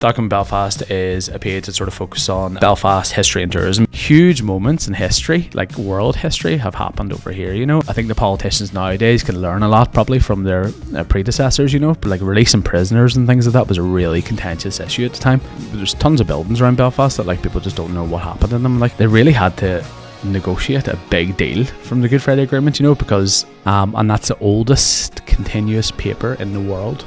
Document Belfast is a page that sort of focuses on Belfast history and tourism. Huge moments in history, like world history, have happened over here, you know. I think the politicians nowadays can learn a lot probably from their predecessors, you know, but like releasing prisoners and things like that was a really contentious issue at the time. There's tons of buildings around Belfast that like people just don't know what happened in them. Like they really had to negotiate a big deal from the Good Friday Agreement, you know, because and that's the oldest continuous paper in the world,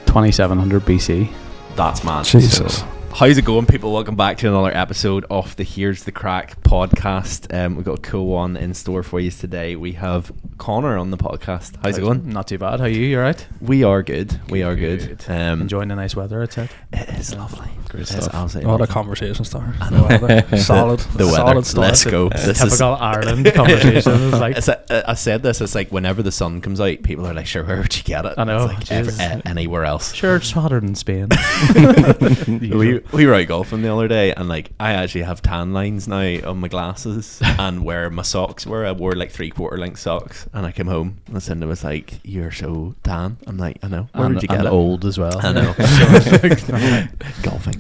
2700 BC. That's mad. Jesus. How's it going, people? Welcome back to another episode of the Here's the Crack podcast. We've got a cool one in store for you today. We have Connor on the podcast. How's it going? Not too bad. How are you? You alright? We are good. We are good. Enjoying the nice weather outside? It is lovely. Great It's stuff. absolutely What a lovely. conversation starter. I know. Solid. The weather. Solid start. Let's go. This is, Typical Ireland conversation. It's like, I said this. It's like whenever the sun comes out, people are like, "Sure, where would you get it?" I know, It's like jeez. anywhere else. sure, it's hotter than Spain. We were out golfing the other day, and like I actually have tan lines now on my glasses, and where my socks were, I wore like 3/4 length socks, and I came home and Cindy was like, "You're so tan." I'm like, "I know. Where would you get and it?" old as well. I know. Golfing.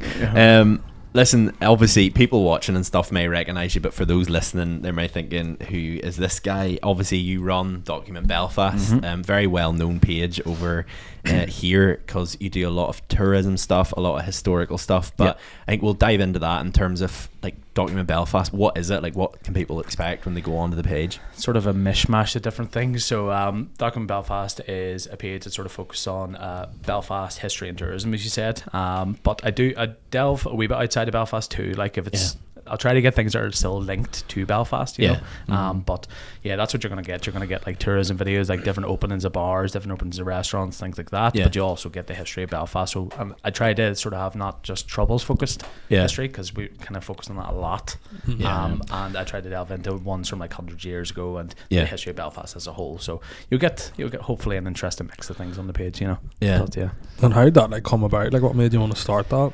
Listen, obviously people watching and stuff may recognise you, but for those listening, they may thinking, who is this guy? Obviously you run Document Belfast, very well known page over here, because you do a lot of tourism stuff, a lot of historical stuff, but I think we'll dive into that in terms of like Document Belfast. What is it? Like, what can people expect when they go onto the page? Sort of a mishmash of different things. So Document Belfast is a page that sort of focuses on Belfast history and tourism, as you said, but I delve a wee bit outside of Belfast too. Like if it's I'll try to get things that are still linked to Belfast, you know. But yeah, that's what you're going to get. You're going to get like tourism videos, like different openings of bars, different openings of restaurants, things like that. But you also get the history of Belfast. So I try to sort of have not just Troubles focused history, because we kind of focus on that a lot. And I try to delve into ones from like 100 years ago and the history of Belfast as a whole. So you'll get hopefully an interesting mix of things on the page, you know. But, And how did that like come about? Like what made you want to start that?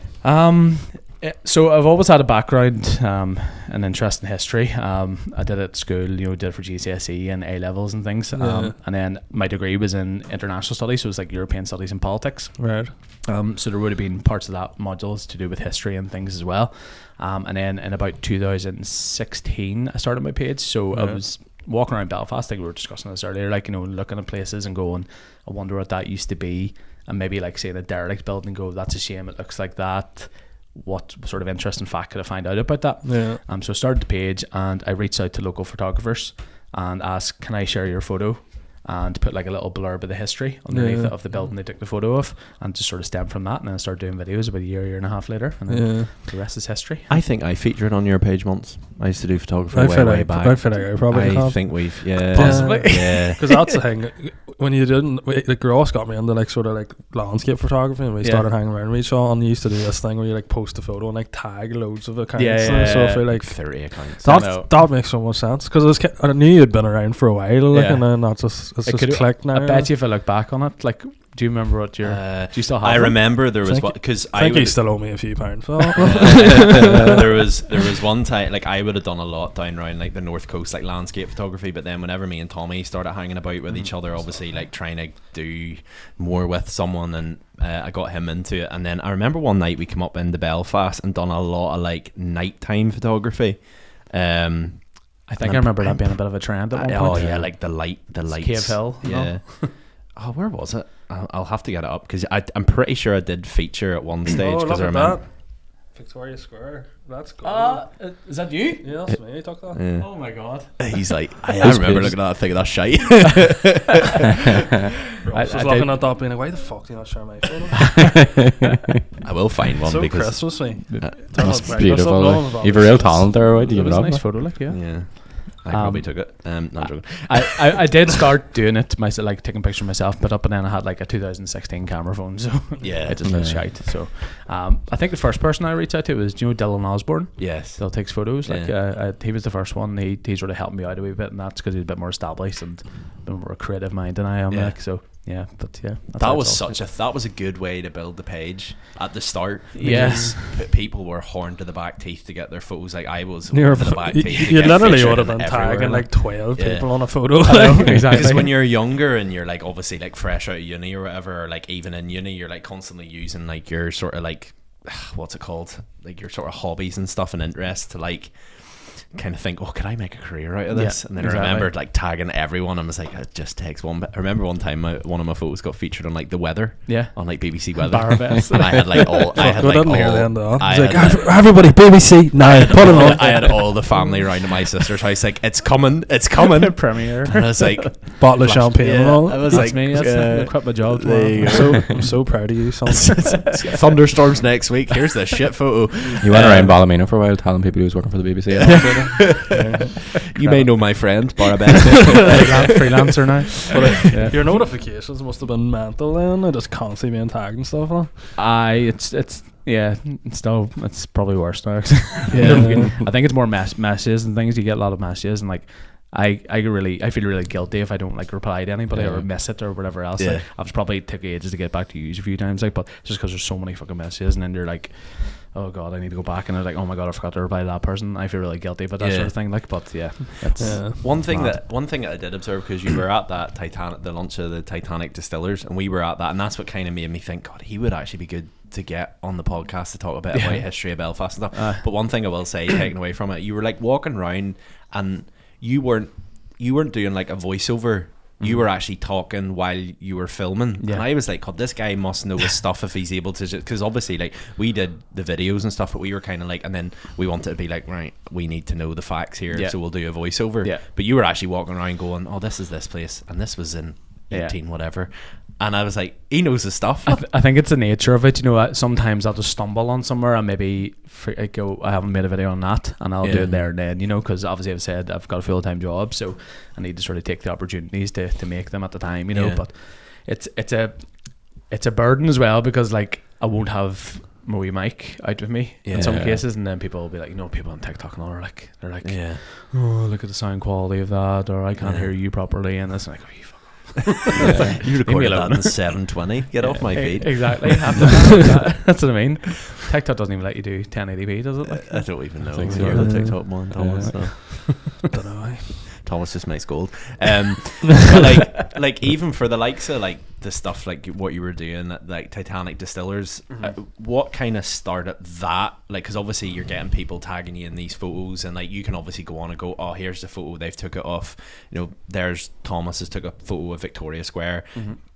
So I've always had a background, an interest in history. I did it at school, you know, did it for GCSE and A levels and things. And then my degree was in international studies, so it was like European studies and politics. Right. So there would have been parts of that modules to do with history and things as well. And then in about 2016, I started my page. So I was walking around Belfast, like we were discussing this earlier, like, you know, looking at places and going, I wonder what that used to be. And maybe like seeing a derelict building and go, that's a shame, it looks like that. What sort of interesting fact could I find out about that? So I started the page and I reached out to local photographers and asked, can I share your photo, and put like a little blurb of the history underneath it of the building they took the photo of, and just sort of stemmed from that. And then I started doing videos about a year and a half later, and then the rest is history. I think I featured on your page once. I used to do photography way back. I think we've Possibly. Because that's the thing. When you didn't, like Ross got me into like sort of like landscape photography, and we started hanging around with each other, and you used to do this thing where you like post a photo and like tag loads of accounts. So I feel like 30 accounts. That makes so much sense, because I knew you'd been around for a while, like, and then that's just clicked now. I bet you if I look back on it, like, do you remember what your do you still have I them? remember there was what, because I think you still owe me a few pounds. there was one time, like, I would have done a lot down around like the north coast, like landscape photography, but then whenever me and Tommy started hanging about with each other, obviously like trying to do more with someone, and I got him into it. And then I remember one night we came up into Belfast and done a lot of like nighttime photography. I think I remember that being a bit of a trend at one point. Oh yeah, like the lights. Cave Hill. Yeah. Oh, where was it? I'll have to get it up, because I'm pretty sure I did feature at one stage, because I remember that. Victoria Square. That's good. Is that you? Yeah, that's me. Took that. Yeah. Oh my god. He's like, I remember looking at that thing, that shite. Ross was looking at that being like, why the fuck do you not share my photo? I will find one, so because Christmasy. That's beautiful. Like. You've a real talent there. Why do you It give was it a up? nice photo, like, yeah. I probably took it. Not joking. I did start doing it myself, like taking pictures myself, but up and then I had like a 2016 camera phone, so it just looked shite. So I think the first person I reached out to was, do you know Dylan Osborne? Yes. Still takes photos. Like he was the first one. He sort of helped me out a wee bit, and that's because he's a bit more established and a bit more a creative mind than I am. Like, so Yeah, but yeah, that was a good way to build the page at the start. Yes, people were horned to the back teeth to get their photos. Like I was to the back teeth. You literally would have been tagging like 12 people on a photo. Exactly. Because when you're younger and you're like obviously like fresh out of uni or whatever, or like even in uni, you're like constantly using like your sort of like what's it called, like your sort of hobbies and stuff and interests, to like kind of think, oh, could I make a career out of this? And then I remembered like tagging everyone and was like, it just takes one bit. I remember one time one of my photos got featured on like the weather, on like BBC Weather, and I had like all everybody BBC now put it on. I had all the family around to my sister's house like, it's coming premiere, and I was like, bottle of champagne and all. I was that's like, me, I quit my job I'm so proud of you, son. thunderstorms next week, here's the shit photo. You went around Ballymena for a while telling people he was working for the BBC. You may know my friend Barabet. Freelancer now. Your notifications must have been mental then. I just constantly being tagged and stuff. It's probably worse now. I think it's more messages and things. You get a lot of messages, and like I feel really guilty if I don't like reply to anybody or miss it or whatever else. Like, I've probably took ages to get back to you a few times, like, but just because there's so many fucking messages, and then you're like, oh god, I need to go back, and I was like, oh my god, I forgot to reply to that person. I feel really guilty about that sort of thing. Like, but one thing that I did observe, because you were at that the launch of the Titanic distillers, and we were at that, and that's what kind of made me think, God, he would actually be good to get on the podcast to talk a bit about history of Belfast and stuff. But one thing I will say, taken away from it, you were like walking around, and you weren't doing like a voiceover. You were actually talking while you were filming, and I was like, God, this guy must know his stuff if he's able to, because obviously like we did the videos and stuff, but we were kind of like, and then we wanted to be like, right, we need to know the facts here, so we'll do a voiceover. But you were actually walking around going, oh, this is this place, and this was in 18 whatever, and I was like, he knows his stuff. I think it's the nature of it, you know. Sometimes I'll just stumble on somewhere and maybe I go, I haven't made a video on that, and I'll do it there and then, you know, because obviously I've said I've got a full-time job, so I need to sort of take the opportunities to make them at the time, you know. But it's a burden as well, because like I won't have my wee mic out with me in some cases, and then people will be like, you know, people on TikTok and all they're like oh, look at the sound quality of that, or I can't hear you properly, and this, and like, oh, you fuck. You recorded that in 720. Get off my feed. Exactly. That's what I mean. TikTok doesn't even let you do 1080p, does it? Like, I don't even know. You're the TikTok one, Thomas. Don't know. Thomas just makes gold. But like even for the likes of like the stuff like what you were doing at like Titanic Distillers, what kind of started that? Like, because obviously you're getting people tagging you in these photos, and like you can obviously go on and go, oh, here's the photo, they've took it off, you know, there's Thomas has took a photo of Victoria Square.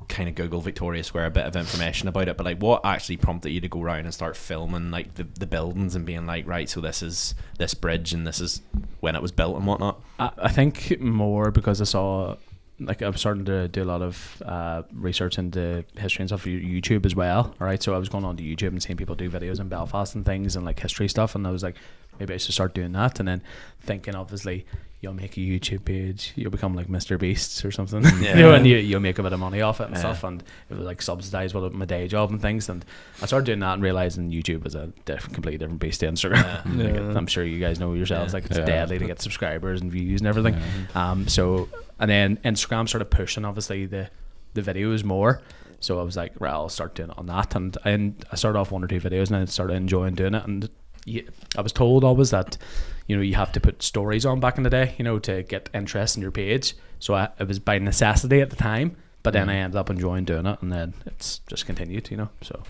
Kind of Google Victoria Square, a bit of information about it, but like what actually prompted you to go around and start filming like the buildings and being like, right, so this is this bridge and this is when it was built and whatnot? I think more because I saw, like, I was starting to do a lot of research into history and stuff for YouTube as well, right? So I was going on to YouTube and seeing people do videos in Belfast and things and like history stuff, and I was like, maybe I should start doing that. And then thinking, obviously, you'll make a YouTube page, you'll become like Mr. Beast or something, you know, and you'll make a bit of money off it and stuff, and it was like subsidised with my day job and things. And I started doing that and realizing YouTube was a completely different beast to Instagram. Like, I'm sure you guys know yourselves, like, it's deadly to get subscribers and views and everything. So, and then Instagram started pushing obviously the videos more. So I was like, right, I'll start doing it on that, and I started off 1 or 2 videos, and I started enjoying doing it. And I was told always that, you know, you have to put stories on back in the day, you know, to get interest in your page. So it was by necessity at the time, but then I ended up enjoying doing it, and then it's just continued, you know. So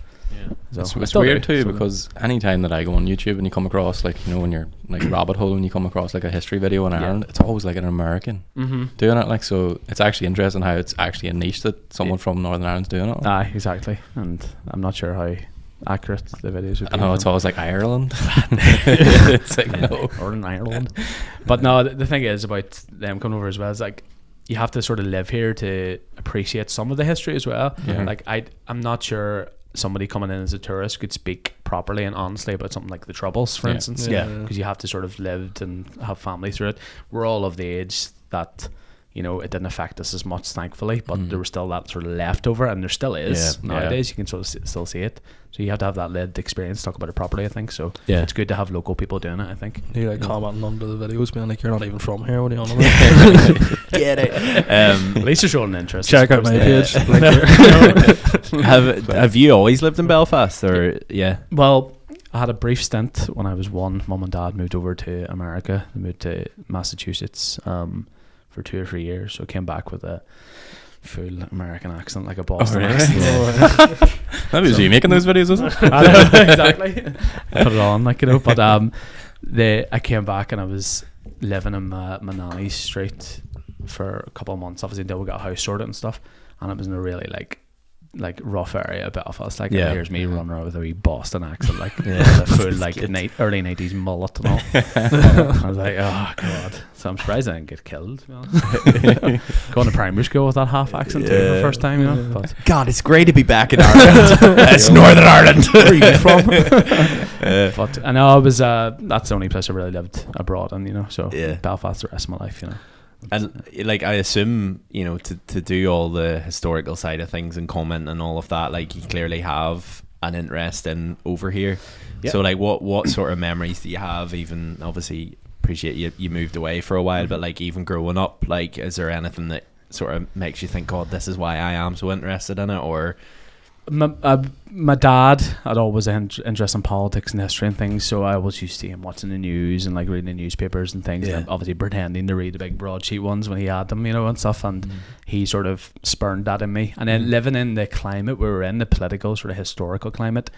so it's weird too, because anytime that I go on YouTube and you come across, like, you know, when you're like rabbit hole and you come across like a history video in Ireland, it's always like an American doing it. Like, so it's actually interesting how it's actually a niche that someone from Northern Ireland's doing it. Exactly. And I'm not sure how accurate the videos would be. I know, it's always like Ireland. It's like, no, or in Ireland. But no, the thing is about them coming over as well is like, you have to sort of live here to appreciate some of the history as well. Like, I'm not sure somebody coming in as a tourist could speak properly and honestly about something like the Troubles, for instance, because you have to sort of lived and have family through it. We're all of the age that, you know, it didn't affect us as much, thankfully, but there was still that sort of leftover, and there still is nowadays. You can sort of still see it, so you have to have that lived experience, talk about it properly, I think. So it's good to have local people doing it, I think. You like commenting under the videos being like, you're not even from here, what are you on about? Get it. At least you're showing an interest. Check out my page. Have you always lived in Belfast, or Well, I had a brief stint when I was 1. Mum and Dad moved over to America. They moved to Massachusetts for 2 or 3 years, so I came back with a full American accent, like a Boston really? accent. That was you making those videos, was it? Exactly. I put it on, like, you know. But I came back and I was living in my nanny's street for a couple of months, obviously, until we got a house sorted and stuff. And it was in a really like rough area of Belfast. Like, Yeah. here's me running around with a wee Boston accent, like Yeah. a full like early 90s mullet and all. I was like, oh god. So I'm surprised I didn't get killed, to be honest. Going to primary school with that half accent too for the first time, you know. But God, it's great to be back in Ireland. It's Northern Ireland. where are you from? But I know I was that's the only place I really lived abroad in, you know. So Yeah. Belfast the rest of my life, you know. And like, I assume, you know, to do all the historical side of things and comment and all of that, like, you clearly have an interest in over here. Yeah. So like, what sort of memories do you have? Even obviously appreciate you moved away for a while, but like, even growing up, like, is there anything that sort of makes you think, God, this is why I am so interested in it? Or my dad had always an interest in politics and history and things, so I always used to see him watching the news and like reading the newspapers and things, Yeah. and obviously pretending to read the big broadsheet ones when he had them, you know, and stuff. And he sort of spurned that in me. And then living in the climate we were in, the political sort of historical climate,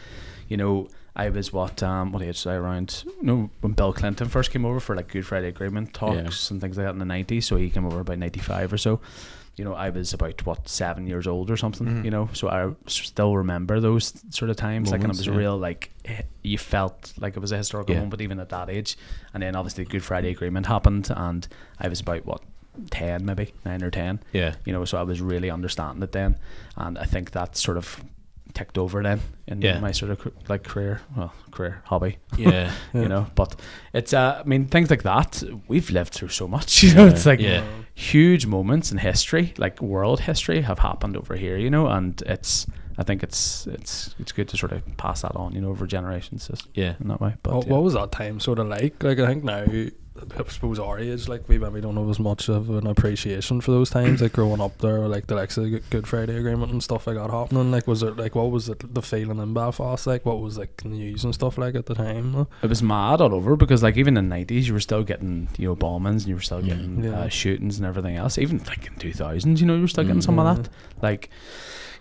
you know, I was what age was I around? You know, when Bill Clinton first came over for like Good Friday Agreement talks and things like that in the 90s. So he came over about 95 or so. You know, I was about 7 years old or something, you know, so I still remember those sort of times. Like, and it was real, like, you felt like it was a historical moment even at that age. And then obviously the Good Friday Agreement happened, and I was about 10, maybe 9 or 10. Yeah. You know, so I was really understanding it then, and I think that sort of ticked over then in my sort of like career hobby. Yeah. You know, but it's I mean, things like that, we've lived through so much, you know. It's like huge moments in history, like world history, have happened over here, you know, and I think it's good to sort of pass that on, you know, over generations, just in that way. But What was that time sort of like? Like, I think now, I suppose our age, like, we maybe don't have as much of an appreciation for those times, like growing up there, like the likes of the Good Friday Agreement and stuff like that happening. Like, was it like, what was it, the feeling in Belfast like? What was like the news and stuff like at the time? it was mad all over, because like even in the 90s you were still getting, you know, bombings, and you were still getting shootings and everything else. Even like in 2000s, you know, you were still getting some of that. Like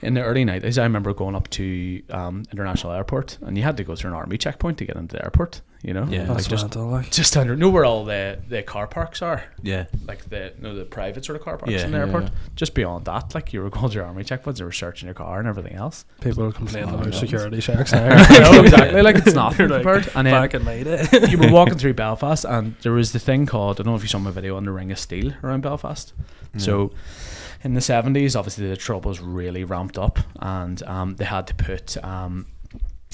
in the early 90s, I remember going up to International Airport, and you had to go through an army checkpoint to get into the airport, you know. Yeah. That's like mental, like. just under, know where all the car parks are, Yeah. like the private sort of car parks in the airport. Just beyond that, like, you were going to your army checkpoints, they were searching your car and everything else. People are complaining about nuts. security checks now. No, exactly, like, it's nothing compared. And then Back in my day. you were walking through Belfast, and there was the thing called, I don't know if you saw my video on the Ring of Steel around Belfast. So in the 70s, obviously the troubles really ramped up, and they had to put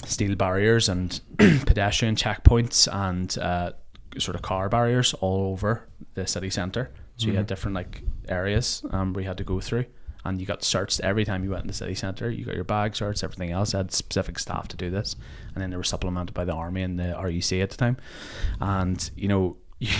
steel barriers and pedestrian checkpoints and sort of car barriers all over the city centre. So you had different like areas where you had to go through, and you got searched every time you went in the city centre. You got your bag searched, everything else. They had specific staff to do this, and then they were supplemented by the army and the RUC at the time. And you know,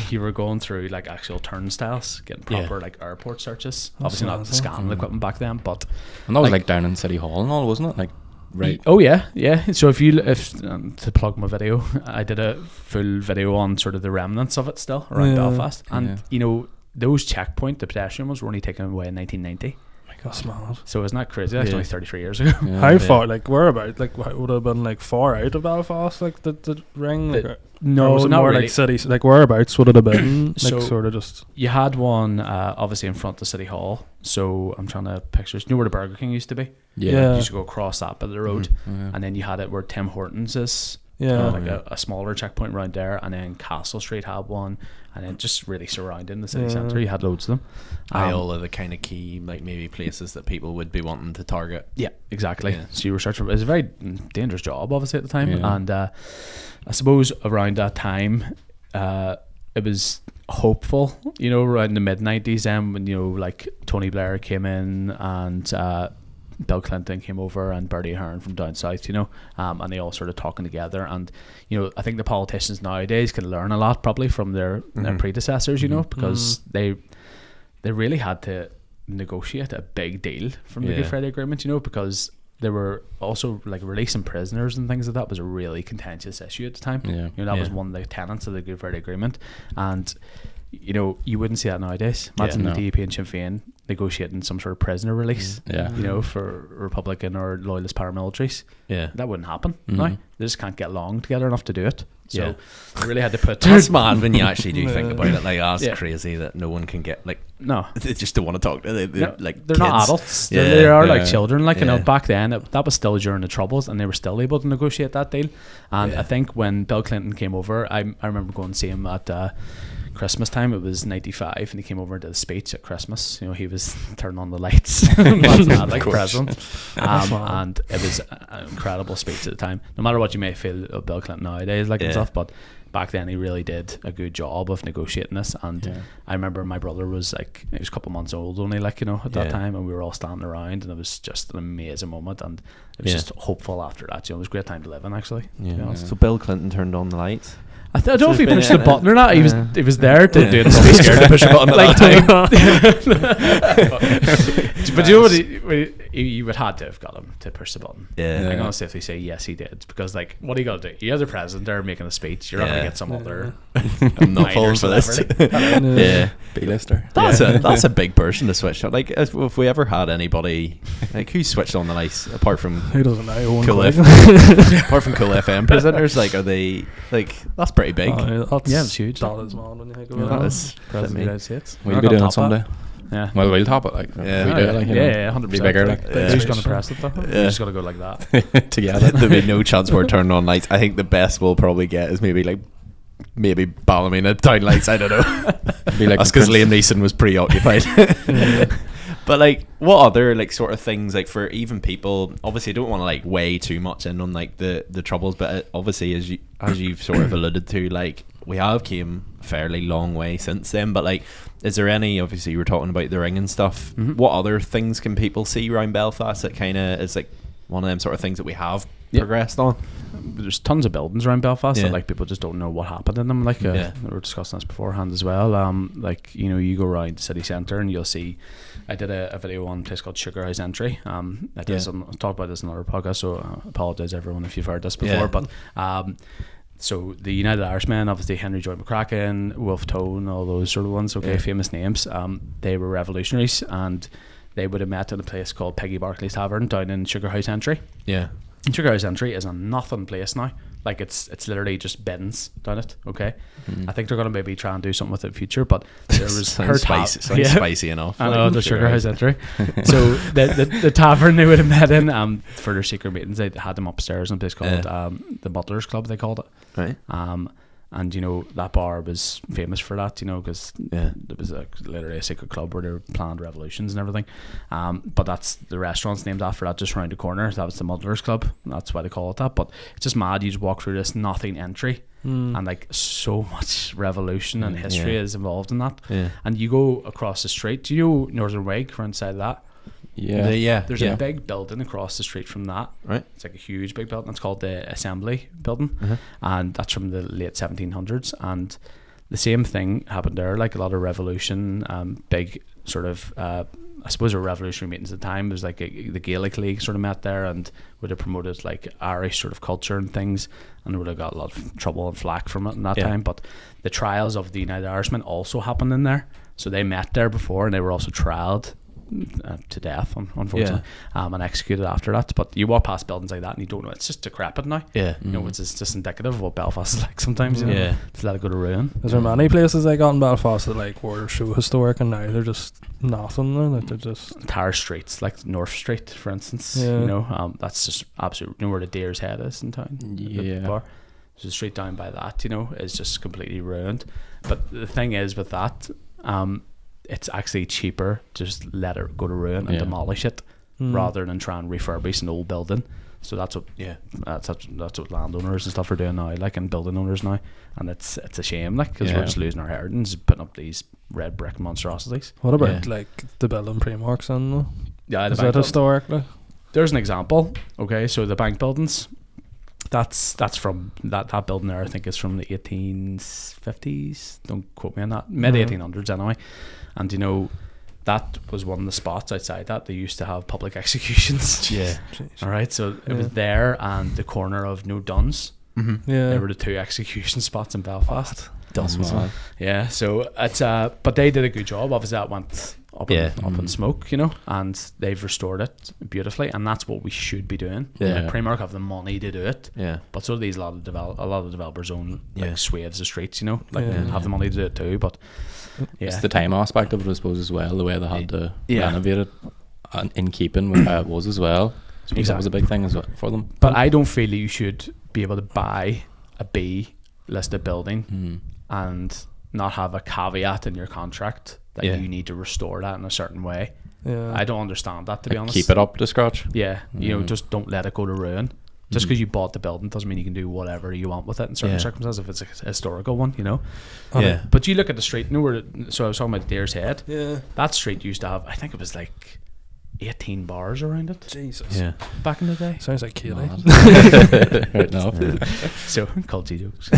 you were going through like actual turnstiles, getting proper like airport searches. Obviously not scanning equipment back then, but And that was like down in City Hall and all, wasn't it? Like, right. Oh yeah. So if to plug my video, I did a full video on sort of the remnants of it still around Belfast, and you know, those checkpoint, the pedestrian ones, were only taken away in 1990. That's mad. So isn't that crazy? That's only 33 years ago. How far, like, whereabouts, like, would have been like far out of Belfast, like the ring? Like, No, or was it not more really. like cities, like whereabouts would it have been? Like, So sort of just. You had one obviously in front of City Hall. So I'm trying to picture. You know where the Burger King used to be? Yeah. You used to go across that bit of the road, and then you had it where Tim Hortons is. A smaller checkpoint around there, and then Castle Street had one, and then just really surrounding the city centre, you had loads of them. All of the kind of key, like, maybe places that people would be wanting to target. Yeah, exactly. Yeah. So you were searching. It was a very dangerous job, obviously, at the time, and I suppose around that time, it was hopeful, you know, around the mid-90s, when, you know, like Tony Blair came in, and Bill Clinton came over, and Bertie Ahern from down south, you know, and they all sort of talking together. And you know, I think the politicians nowadays can learn a lot probably from their predecessors, you know, because they really had to negotiate a big deal from the Good Friday Agreement, you know, because they were also like releasing prisoners and things like that was a really contentious issue at the time. You know, that was one of the tenets of the Good Friday Agreement, and you know, you wouldn't see that nowadays. Imagine the DUP and Sinn Féin negotiating some sort of prisoner release. Yeah. You know, for Republican or loyalist paramilitaries. Yeah. That wouldn't happen. No, they just can't get along together enough to do it. So they really had to put. That's mad when you actually do think about it. Like, that's crazy that no one can get, like, no, they just don't want to talk to like they're kids. not adults. Yeah. They are like children. Like, you know, Yeah. back then that was still during the Troubles, and they were still able to negotiate that deal. And I think when Bill Clinton came over, I remember going to see him at Christmas time. It was 95, and he came over and did a speech at Christmas. You know, he was turning on the lights like president, and it was an incredible speech at the time. No matter what you may feel of Bill Clinton nowadays, like and stuff, but back then he really did a good job of negotiating this. And I remember my brother was like, he was a couple months old only, like, you know, at that time, and we were all standing around, and it was just an amazing moment, and it was just hopeful after that. You know, it was a great time to live in, actually. So Bill Clinton turned on the lights. I don't know if he pushed the button or not. He was there to do it. So scared to push a button like but you know what? You would have to have got him to push the button. I'm gonna safely say yes, he did, because like, what are you gonna do? You have the president there making a speech. You're not gonna get some other. I'm not falling for this. B-lister. That's a big person to switch on. Like, if we ever had anybody like who switched on the lights apart from Who doesn't know? Cool apart from Cool FM presenters, like, are they like, that's pretty big? It's huge. That is mad when you think That about it. is President of the United States. We'll be doing it someday. Yeah. Well, we'll top it. Like, if we do it, like, you know, 100%. be bigger. Like, Who's gonna press it though? You're just gonna go like that. together. There'll be no chance we're turning on lights. I think the best we'll probably get is maybe Ballymena down lights. I don't know. Be like, that's because Liam Neeson was preoccupied. But like, what other like sort of things, like, for even people, obviously I don't want to like weigh too much in on like the Troubles, but obviously as you've sort of alluded to, like, we have came a fairly long way since then, but like, is there any, obviously you were talking about the ring and stuff, what other things can people see around Belfast that kind of is like one of them sort of things that we have progressed on? There's tons of buildings around Belfast that like people just don't know what happened in them. Like we were discussing this beforehand as well. Like, you know, you go around the city centre and you'll see. I did a video on a place called Sugar House Entry. I talked about this in another podcast, so I apologise everyone if you've heard this before. But so the United Irishmen, obviously Henry Joy McCracken, Wolfe Tone, all those sort of ones. Famous names. They were revolutionaries, and they would have met at a place called Peggy Barclay's Tavern down in Sugar House Entry. And Sugar House Entry is a nothing place now. Like, it's literally just bins down it. I think they're gonna maybe try and do something with it in the future, but there was spicy enough. I know, the Sugar House Entry. So the tavern they would have met in for their secret meetings, they had them upstairs in a place called the Butlers Club, they called it. Right. And you know, that bar was famous for that, you know, because it was literally a secret club where they planned revolutions and everything. But that's the restaurant's named after that, just around the corner. That was the Muddlers Club. That's why they call it that. But it's just mad. You just walk through this nothing entry, and like, so much revolution and history is involved in that. And you go across the street. Do you know Northern Wake right inside that? There's a big building across the street from that. Right. It's like a huge big building. It's called the Assembly Building, and that's from the late 1700s. And the same thing happened there. Like, a lot of revolution, big sort of, I suppose, there were revolutionary meetings at the time. It was like the Gaelic League sort of met there and would have promoted like Irish sort of culture and things, and would have got a lot of trouble and flack from it in that time. But the trials of the United Irishmen also happened in there. So they met there before, and they were also trialed to death, unfortunately, and executed after that. But you walk past buildings like that and you don't know, it's just decrepit now. You know, it's just indicative of what Belfast is like sometimes, you know, to let it go to ruin. Is there many places like in Belfast that like were so historic and now they're just nothing? Like, they're just entire streets, like North Street, for instance. You know, that's just absolute. You know where the Deer's Head is in town? There's a street down by that, you know, is just completely ruined. But the thing is with that, it's actually cheaper to just let it go to ruin and demolish it rather than try and refurbish an old building. So that's what that's what landowners and stuff are doing now, like, and building owners now, and it's a shame, like, because we're just losing our heritage, putting up these red brick monstrosities. What about like the building Primarks and is that historic? Like? There's an example. So the bank buildings, that's from that building there, I think is from the 1850s, don't quote me on that, mid 1800s anyway. And you know, that was one of the spots outside that they used to have public executions. Alright, so it was there and the corner of No Duns. There were the two execution spots in Belfast. Duns. So it's but they did a good job. Obviously that went up in smoke, you know, and they've restored it beautifully, and that's what we should be doing. Yeah. Primark have the money to do it. Yeah. But so do a lot of developers own like Yeah. swathes of streets, you know, like Yeah. have the money to do it too. But It's the time aspect of it, I suppose, as well. The way they had to Yeah. renovate it and in keeping with how it was as well. So that was a big thing as well for them. But I don't feel that you should be able to buy a B listed building and not have a caveat in your contract that you need to restore that in a certain way. Yeah. I don't understand that, to be honest. Keep it up to scratch. Yeah, you know, just don't let it go to ruin. Just because you bought the building doesn't mean you can do whatever you want with it in certain circumstances if it's a historical one, you know. Yeah. But you look at the street, you know, so I was talking about Deer's Head. Yeah. That street used to have, I think it was like 18 bars around it Jesus. Yeah. back in the day. Sounds like Keely. Right now. So, culty jokes.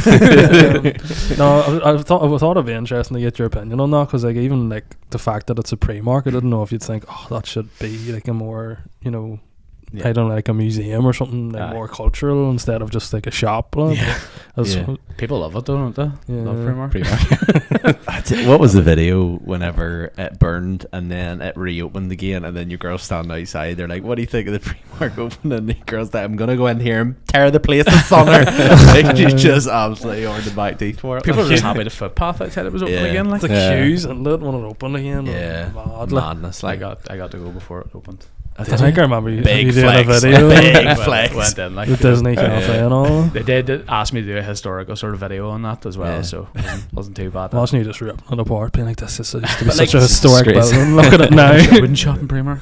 No, I thought it'd be interesting to get your opinion on that, because like even like the fact that it's a Primark, I didn't know if you'd think, oh, that should be like a more, you know, I don't know, like a museum or something, like more cultural instead of just like a shop. Like. People love it though, don't they? Yeah. Love Primark. What was the video whenever it burned and then it reopened again, and then your girls standing outside, they're like, what do you think of the Primark opening? And the girls like, I'm gonna go in here and tear the place asunder. Like, you just absolutely on the back teeth for it. People are just happy the footpath outside it was open again. Like, the queues and it when it opened again. Yeah. Mad, like. Madness. I Like, got to go before it opened. I think I remember you Big doing a flex. video. Big flex. Went in, like, The Disney cafe and all. They did ask me to do a historical sort of video on that as well, so wasn't too bad. Imagine you just ripping it apart, being like, this used to be But such like, a historic disgrace. building. Look at it now. I wouldn't shop in Primark.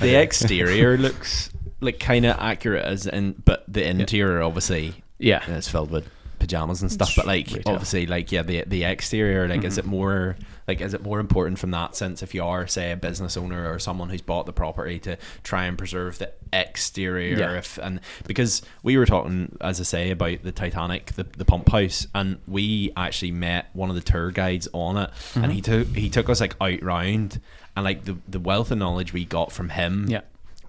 the exterior looks like kind of accurate as in, but the interior obviously Yeah. it's filled with pajamas and stuff. But like retail. obviously, like the exterior, like is it more important from that sense if you are, say, a business owner or someone who's bought the property to try and preserve the exterior? And because we were talking, as I say, about the Titanic, the pump house, and we actually met one of the tour guides on it, and he took us like out round, and like the wealth of knowledge we got from him. Yeah.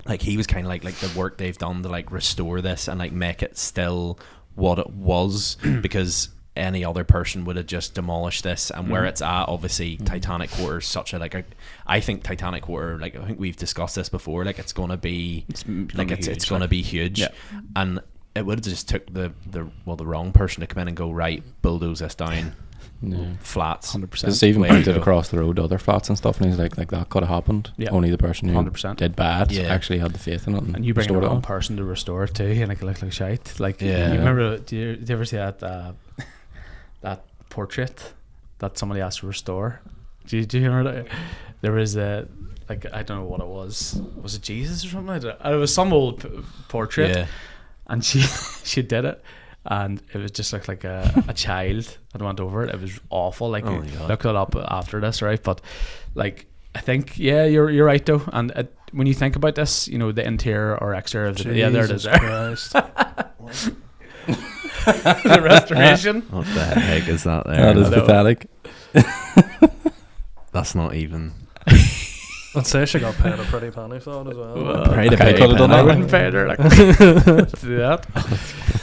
Like he was kind of like the work they've done to like restore this and like make it still what it was, because any other person would have just demolished this. And where it's at, obviously Titanic Quarter is such a I think Titanic Quarter, like I think we've discussed this before, like it's gonna be it's gonna be huge. And it would have just took the wrong person to come in and go, right, bulldoze this down. Flats, 100%. Because it's even pointed across the road to other flats and stuff, and he's like that could have happened. Yeah. Only the person who 100%. did bad actually had the faith in it, And you bring the restored it wrong all. person to restore it too, and it can look like shite. Like, you Yeah. remember? Do you ever see that that portrait that somebody asked to restore? Do you remember that? There was a I don't know what it was. Was it Jesus or something? I don't know. It was some old portrait, Yeah. and she did it. And it was just looked like a child that went over it. It was awful. Like, Oh my God. look it up after this, right? But like, I think you're right though. And when you think about this, you know, the interior or exterior of the there it is. There. Christ. The restoration. What the heck is that there? That is pathetic. That's not even. I'd say she got paid a pretty penny for it as well. Right, I okay, could have done I that. wouldn't pay her like to do that.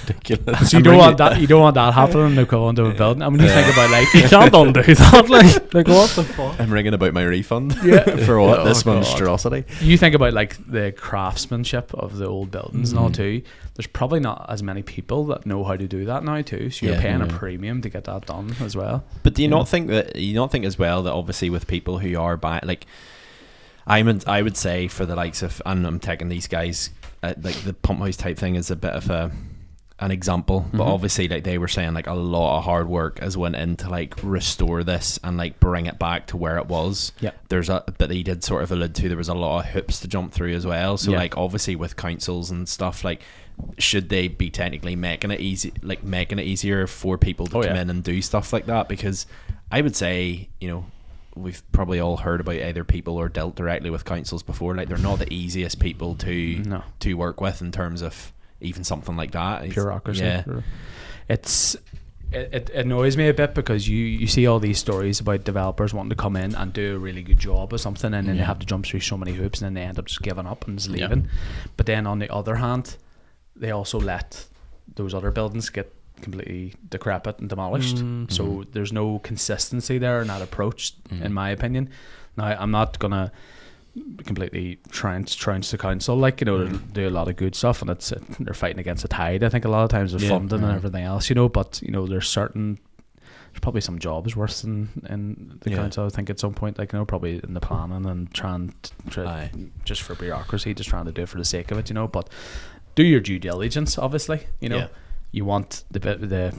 Ridiculous. So you don't want that. You don't want that happening. No go into a building. And when you think about like, You can't undo that. Like what the fuck? I'm ringing about my refund. Yeah. For what? Oh, This God. monstrosity. you think about like the craftsmanship of the old buildings and all too. There's probably not as many people that know how to do that now too. So you're Yeah. paying a premium to get that done as well. But do you not think as well that obviously with people who are buying, like, I would say for the likes of, and I'm taking these guys, like the pump house type thing is a bit of an example, but obviously like they were saying like a lot of hard work has went into like restore this and like bring it back to where it was. Yeah. But he did sort of allude to there was a lot of hoops to jump through as well. So Yeah. like obviously with councils and stuff, like should they be technically making it easier for people to come in and do stuff like that? Because I would say, you know, we've probably all heard about either people or dealt directly with councils before. Like they're not the easiest people to work with in terms of even something like that. Bureaucracy. Yeah. It annoys me a bit because you see all these stories about developers wanting to come in and do a really good job of something, and then they have to jump through so many hoops, and then they end up just giving up and just leaving. But then on the other hand, they also let those other buildings get completely decrepit and demolished. So there's no consistency there in that approach, in my opinion. Now, I'm not gonna completely trounce the council, like, you know, they do a lot of good stuff, and they're fighting against the tide, I think, a lot of times with funding and everything else, you know. But you know, there's probably some jobs worse in the council, I think, at some point, like, you know, probably in the planning and trying just for bureaucracy, just trying to do it for the sake of it, you know. But do your due diligence, obviously, you know. You want the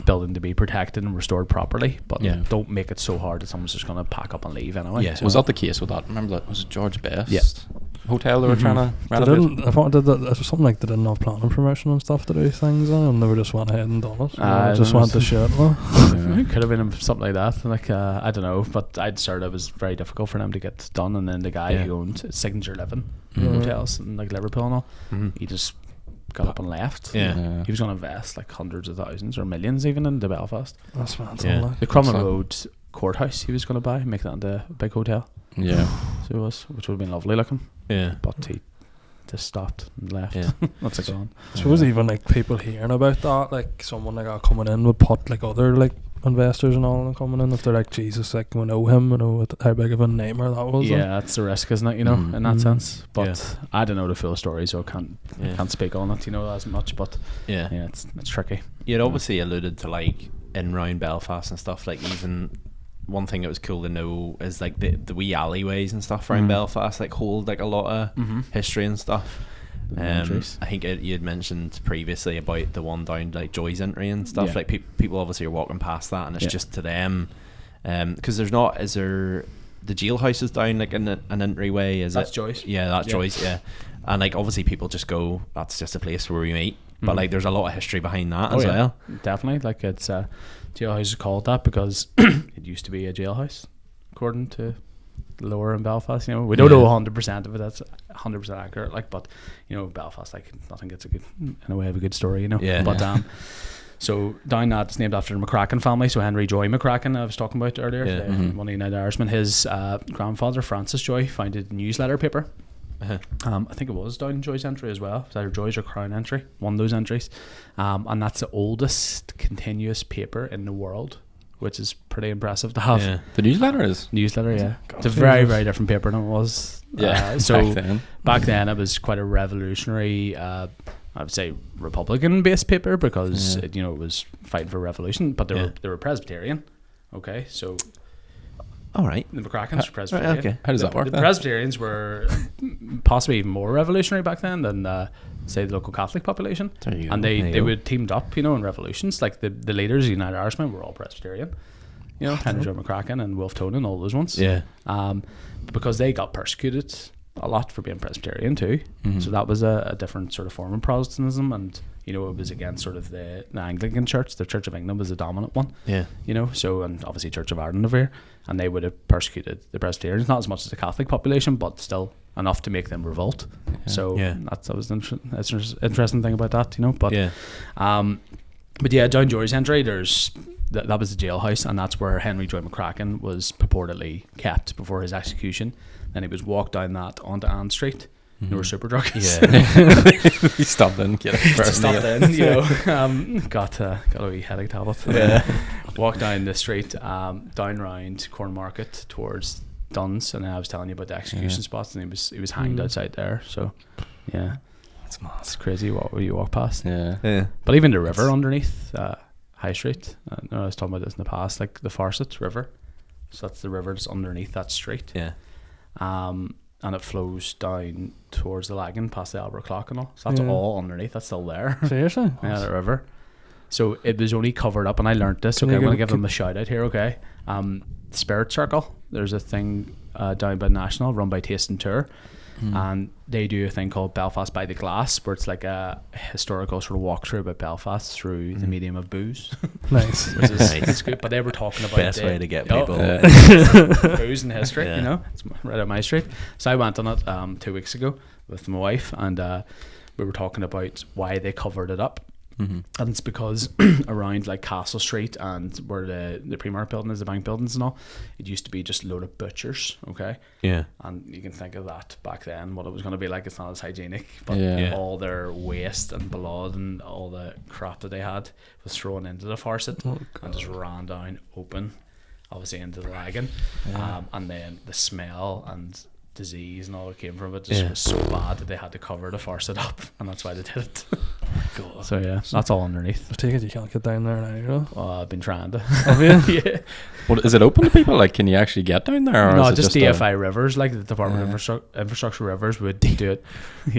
building to be protected and restored properly, but don't make it so hard that someone's just going to pack up and leave anyway. Yeah. Was that the case with that? Remember that? Was it George Best hotel they were trying to renovate? I thought it was something like they didn't have planning permission and stuff to do things on, and they were just went ahead and done it. Just went to shit. It could have been something like that. Like, I don't know, but I'd started, it was very difficult for them to get done, and then the guy who owned Signature Living hotels in like Liverpool and all, he just got up and left. He was going to invest like hundreds of thousands or millions even into Belfast. That's mad. The Crumlin Road courthouse he was going to buy, make that into a big hotel. So it was, which would have been lovely looking. But he just stopped and left. That's it gone. I suppose even like people hearing about that, like someone like that coming in would put like other like investors and all coming in, if they're like, Jesus, like, we know him, we know how big of a namer that was. That's the risk, isn't it, you know, in that sense. But I don't know the full story, so I can't speak on it, you know, as much. But it's tricky. You'd obviously alluded to like in round Belfast and stuff, like even one thing that was cool to know is like the wee alleyways and stuff around Belfast like hold like a lot of history and stuff. I think you had mentioned previously about the one down like Joy's Entry and stuff. Like people obviously are walking past that, and it's just to them, because is there the jailhouse is down like in an entryway? That's Joy's. That's Joy's. And like obviously people just go, that's just a place where we meet, but like there's a lot of history behind that as well. Definitely, like it's jailhouse is called that because it used to be a jailhouse, according to lower in Belfast, you know. We don't know 100% of it, that's 100% accurate, like, but you know, Belfast, like, nothing gets in a way of a good story, you know. But so down that, it's named after the McCracken family. So Henry Joy McCracken, I was talking about earlier, one of the United Irishmen, his grandfather Francis Joy founded a newsletter paper. I think it was down Joy's Entry as well. It was either Joy's or Crown Entry, one of those entries, and that's the oldest continuous paper in the world, which is pretty impressive to have. The newsletter is? Newsletter, it's a very, very different paper than it was. So back then it was quite a revolutionary, I would say Republican-based paper, because it was fighting for revolution, but they were Presbyterian. Okay, so... All right. The McCrackens were Presbyterian. Okay. How does that work? The Presbyterians were possibly even more revolutionary back then than say the local Catholic population. And they would teamed up, you know, in revolutions. Like the leaders of the United Irishmen were all Presbyterian. You know, Henry Joe McCracken and Wolfe Tone and all those ones. Because they got persecuted a lot for being Presbyterian too. So that was a different sort of form of Protestantism, and you know, it was against sort of the Anglican Church. The Church of England was the dominant one. You know, so, and obviously Church of Ireland over here, and they would have persecuted the Presbyterians, not as much as the Catholic population, but still enough to make them revolt. So that was that's an interesting thing about that, you know. But down Joy's Entry, there's that was the jailhouse, and that's where Henry Joy McCracken was purportedly kept before his execution. Then he was walked down that onto Ann Street. You know where Superdrug is. He stopped in, get it first. Stopped in, you know. Got a wee headache tablet. Walked down the street, down round Cornmarket towards Duns, and then I was telling you about the execution spots, and he was hanged outside there. So, that's mad. It's crazy what you walk past. But even the river underneath High Street. I was talking about this in the past, like the Farset River. So that's the river that's underneath that street. And it flows down towards the Lagan past the Albert Clock and all. So that's all underneath. That's still there. Seriously? The river. So it was only covered up, and I learnt this. Okay, I'm going to give them a shout out here. Okay, Spirit Circle. There's a thing down by National, run by Taste and Tour, and they do a thing called Belfast by the Glass, where it's like a historical sort of walkthrough about Belfast through the medium of booze. Nice. Which is it's good. But they were talking about best way to get people booze and history. You know, it's right up my street. So I went on it 2 weeks ago with my wife, and we were talking about why they covered it up. Mm-hmm. And it's because around like Castle Street and where the Primark building is, the bank buildings and all, it used to be just a load of butchers, okay? Yeah. And you can think of that back then, what it was going to be like. It's not as hygienic, but Yeah. all their waste and blood and all the crap that they had was thrown into the faucet and just ran down open, obviously into the lagoon. And then the smell and disease and all that came from it just was so bad that they had to cover the faucet up, and that's why they did it. God. So yeah, that's all underneath. I take it you can't get down there now, you know? I've been trying to. Have you? Yeah. What is it open to people? Like, can you actually get down there? Or No, is it just a- DFI Rivers, like the Department of Infrastructure Rivers would do it.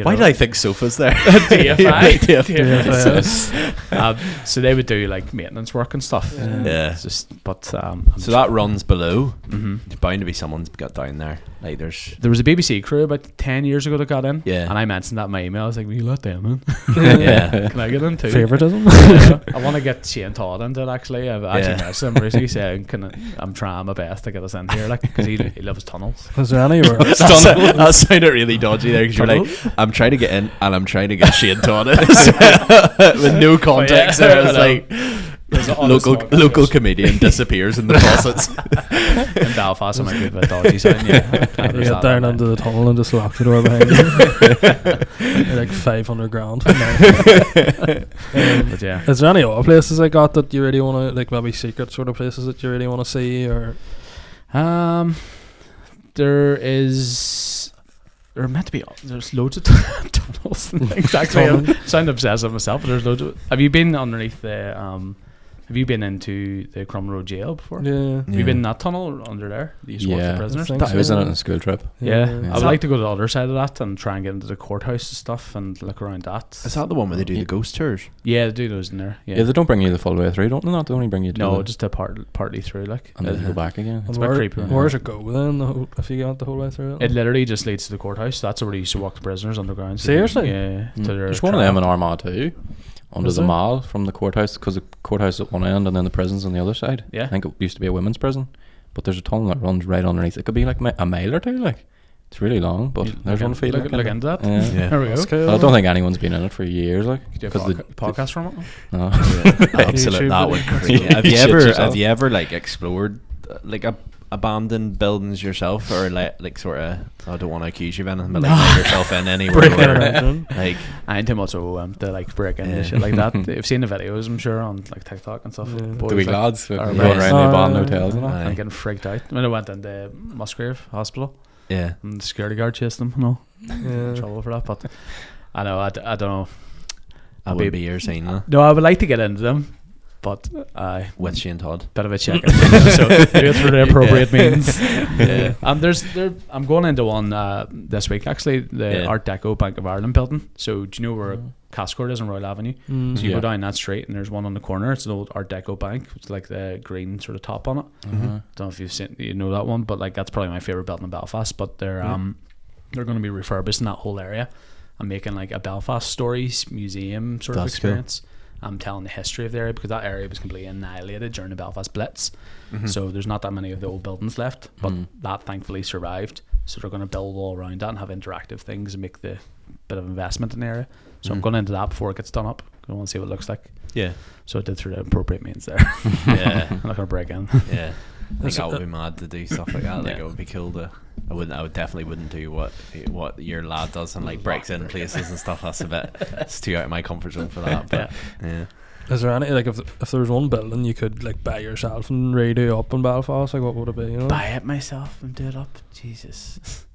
Why did I think sofas there? DFI? DFI. So they would do like maintenance work and stuff. Yeah. It's just, but So that runs below. Mhm. There's bound to be someone's got down there. Like there's. There was a BBC crew about 10 years ago that got in. Yeah. And I mentioned that in my email. I was like, will you let them in? Yeah. Can I get in too? Favoritism? Yeah. I want to get Shane Todd into it actually. I've actually Yeah. messaged him recently saying, I'm trying my best to get us in here, like, because he loves tunnels. Is there anywhere? That sounded really dodgy there because you're like, I'm trying to get in and I'm trying to get Shane Todd in. With no context there. It was like local comedian disappears in the faucets. In Belfast, it might be a bit dodgy sound. Yeah. You get down into the tunnel and just lock the door behind you. You're like 500 grand. But yeah. Is there any other places I got that you really want to, like maybe secret sort of places that you really want to see, or? There are meant to be. There's loads of tunnels and things. Actually, I sound obsessive myself, but there's loads of. Have you been underneath the? Have you been into the Crum Road jail before? Yeah. Have you been in that tunnel under there? You used to watch the prisoners. I think I was in it on a school trip. Yeah, Yeah. I would like to go to the other side of that and try and get into the courthouse and stuff and look around that. Is that the one where they do the ghost tours? Yeah, they do those in there. Yeah. Yeah, They don't bring you the full way through, don't they? Not they only bring you to no, the, just a partly through, like. and then you go back again. It's And a bit where, creepy. where's it go then? If you got the whole way through it? It literally just leads to the courthouse. That's where they used to walk the prisoners underground. Seriously? Yeah. Mm. To their There's one of trial. them in Armagh too, under Is the there? mall from the courthouse, because the courthouse at one end and then the prison's on the other side. Yeah. I think it used to be a women's prison, but there's a tunnel that runs right underneath. It could be like a mile or two, like it's really long, but You there's look one in- feeling. look into that. Yeah. Yeah. There we go. That's cool. Well, I don't think anyone's been in it for years, like Could you do a 'cause podcast from it? no. Absolutely, that would crazy. Have you ever like explored like abandoned buildings yourself, or like sort of? I don't want to accuse you of anything, but like let yourself in anywhere. Break it where, around. like I ain't too much to like break into Yeah. shit like that. You've seen the videos, I'm sure, on like TikTok and stuff. Yeah. Boys, The wee like, lads are going amazing. around the abandoned hotels and all. Aye. and getting freaked out. When I went into Musgrave Hospital yeah, and the security guard chased them, and all. In Yeah. trouble for that, but I know I don't know. that would be your scene though, No, I would like to get into them, but I with Shane Todd. bit of a check. So do it through the appropriate means. Yeah. I'm going into one this week actually, the Yeah. Art Deco Bank of Ireland building. So do you know where Cascourt is on Royal Avenue? Mm. So you Yeah. go down that street and there's one on the corner. It's an old Art Deco bank. It's like the green sort of top on it. Don't know if you know that one, but like that's probably my favorite building in Belfast. But they're going to be refurbishing that whole area and making like a Belfast stories museum sort of That's cool. experience. I'm telling the history of the area because that area was completely annihilated during the Belfast Blitz. So there's not that many of the old buildings left, but that thankfully survived. So they're going to build all around that and have interactive things and make the bit of investment in the area. So I'm going into that before it gets done up. I want to see what it looks like. Yeah, So I did through the appropriate means there. yeah, I'm not going to break in. yeah. I think that would be mad to do stuff like that. Like it would be cool to. I would definitely wouldn't do what your lad does and like breaks in places and stuff. That's a bit. It's too out of my comfort zone for that. But yeah. Is there any, like, if there was one building you could like buy yourself and redo up in Belfast, like what would it be? You know? Buy it myself and do it up. Jesus.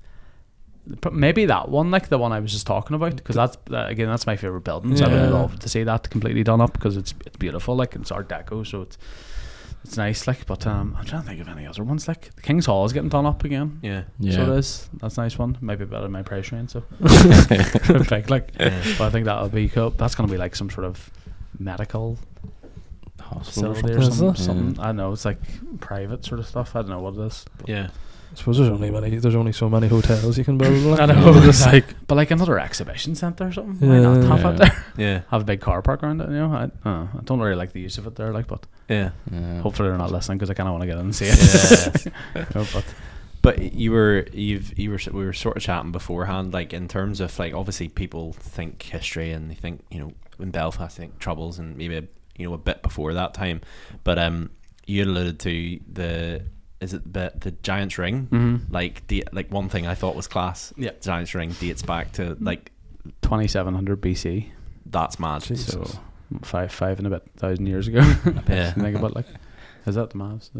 Maybe that one, like the one I was just talking about, because again that's my favorite building. So I Yeah. would love to see that completely done up because it's beautiful. Like it's Art Deco, so it's nice. Like, but I'm trying to think of any other ones. Like the King's Hall is getting done up again. Yeah. So it Yeah. is. That's a nice one. Might be better than my price range. So big, like, Yeah. but I think that'll be cool. That's gonna be like some sort of medical Hospital or facility or something. something. Is it? something. I don't know. It's like private sort of stuff. I don't know what it is. Yeah. I suppose there's only so many hotels you can build. Like. I know. Just like But like another exhibition centre or something. Why not have Yeah. it there? Yeah. Have a big car park around it. You know, I don't really like the use of it there. Like, but Yeah. Yeah. hopefully they're not listening because I kind of want to get in and see it. Yeah. No, but But we were sort of chatting beforehand, like in terms of like obviously people think history and they think, you know, in Belfast, I think Troubles, and maybe a bit before that time. But you alluded to the Giant's Ring, like one thing I thought was class. Yeah, Giant's Ring dates back to like 2700 BC. That's mad. So five and a bit thousand years ago. Yeah. Think about like, is that the maths?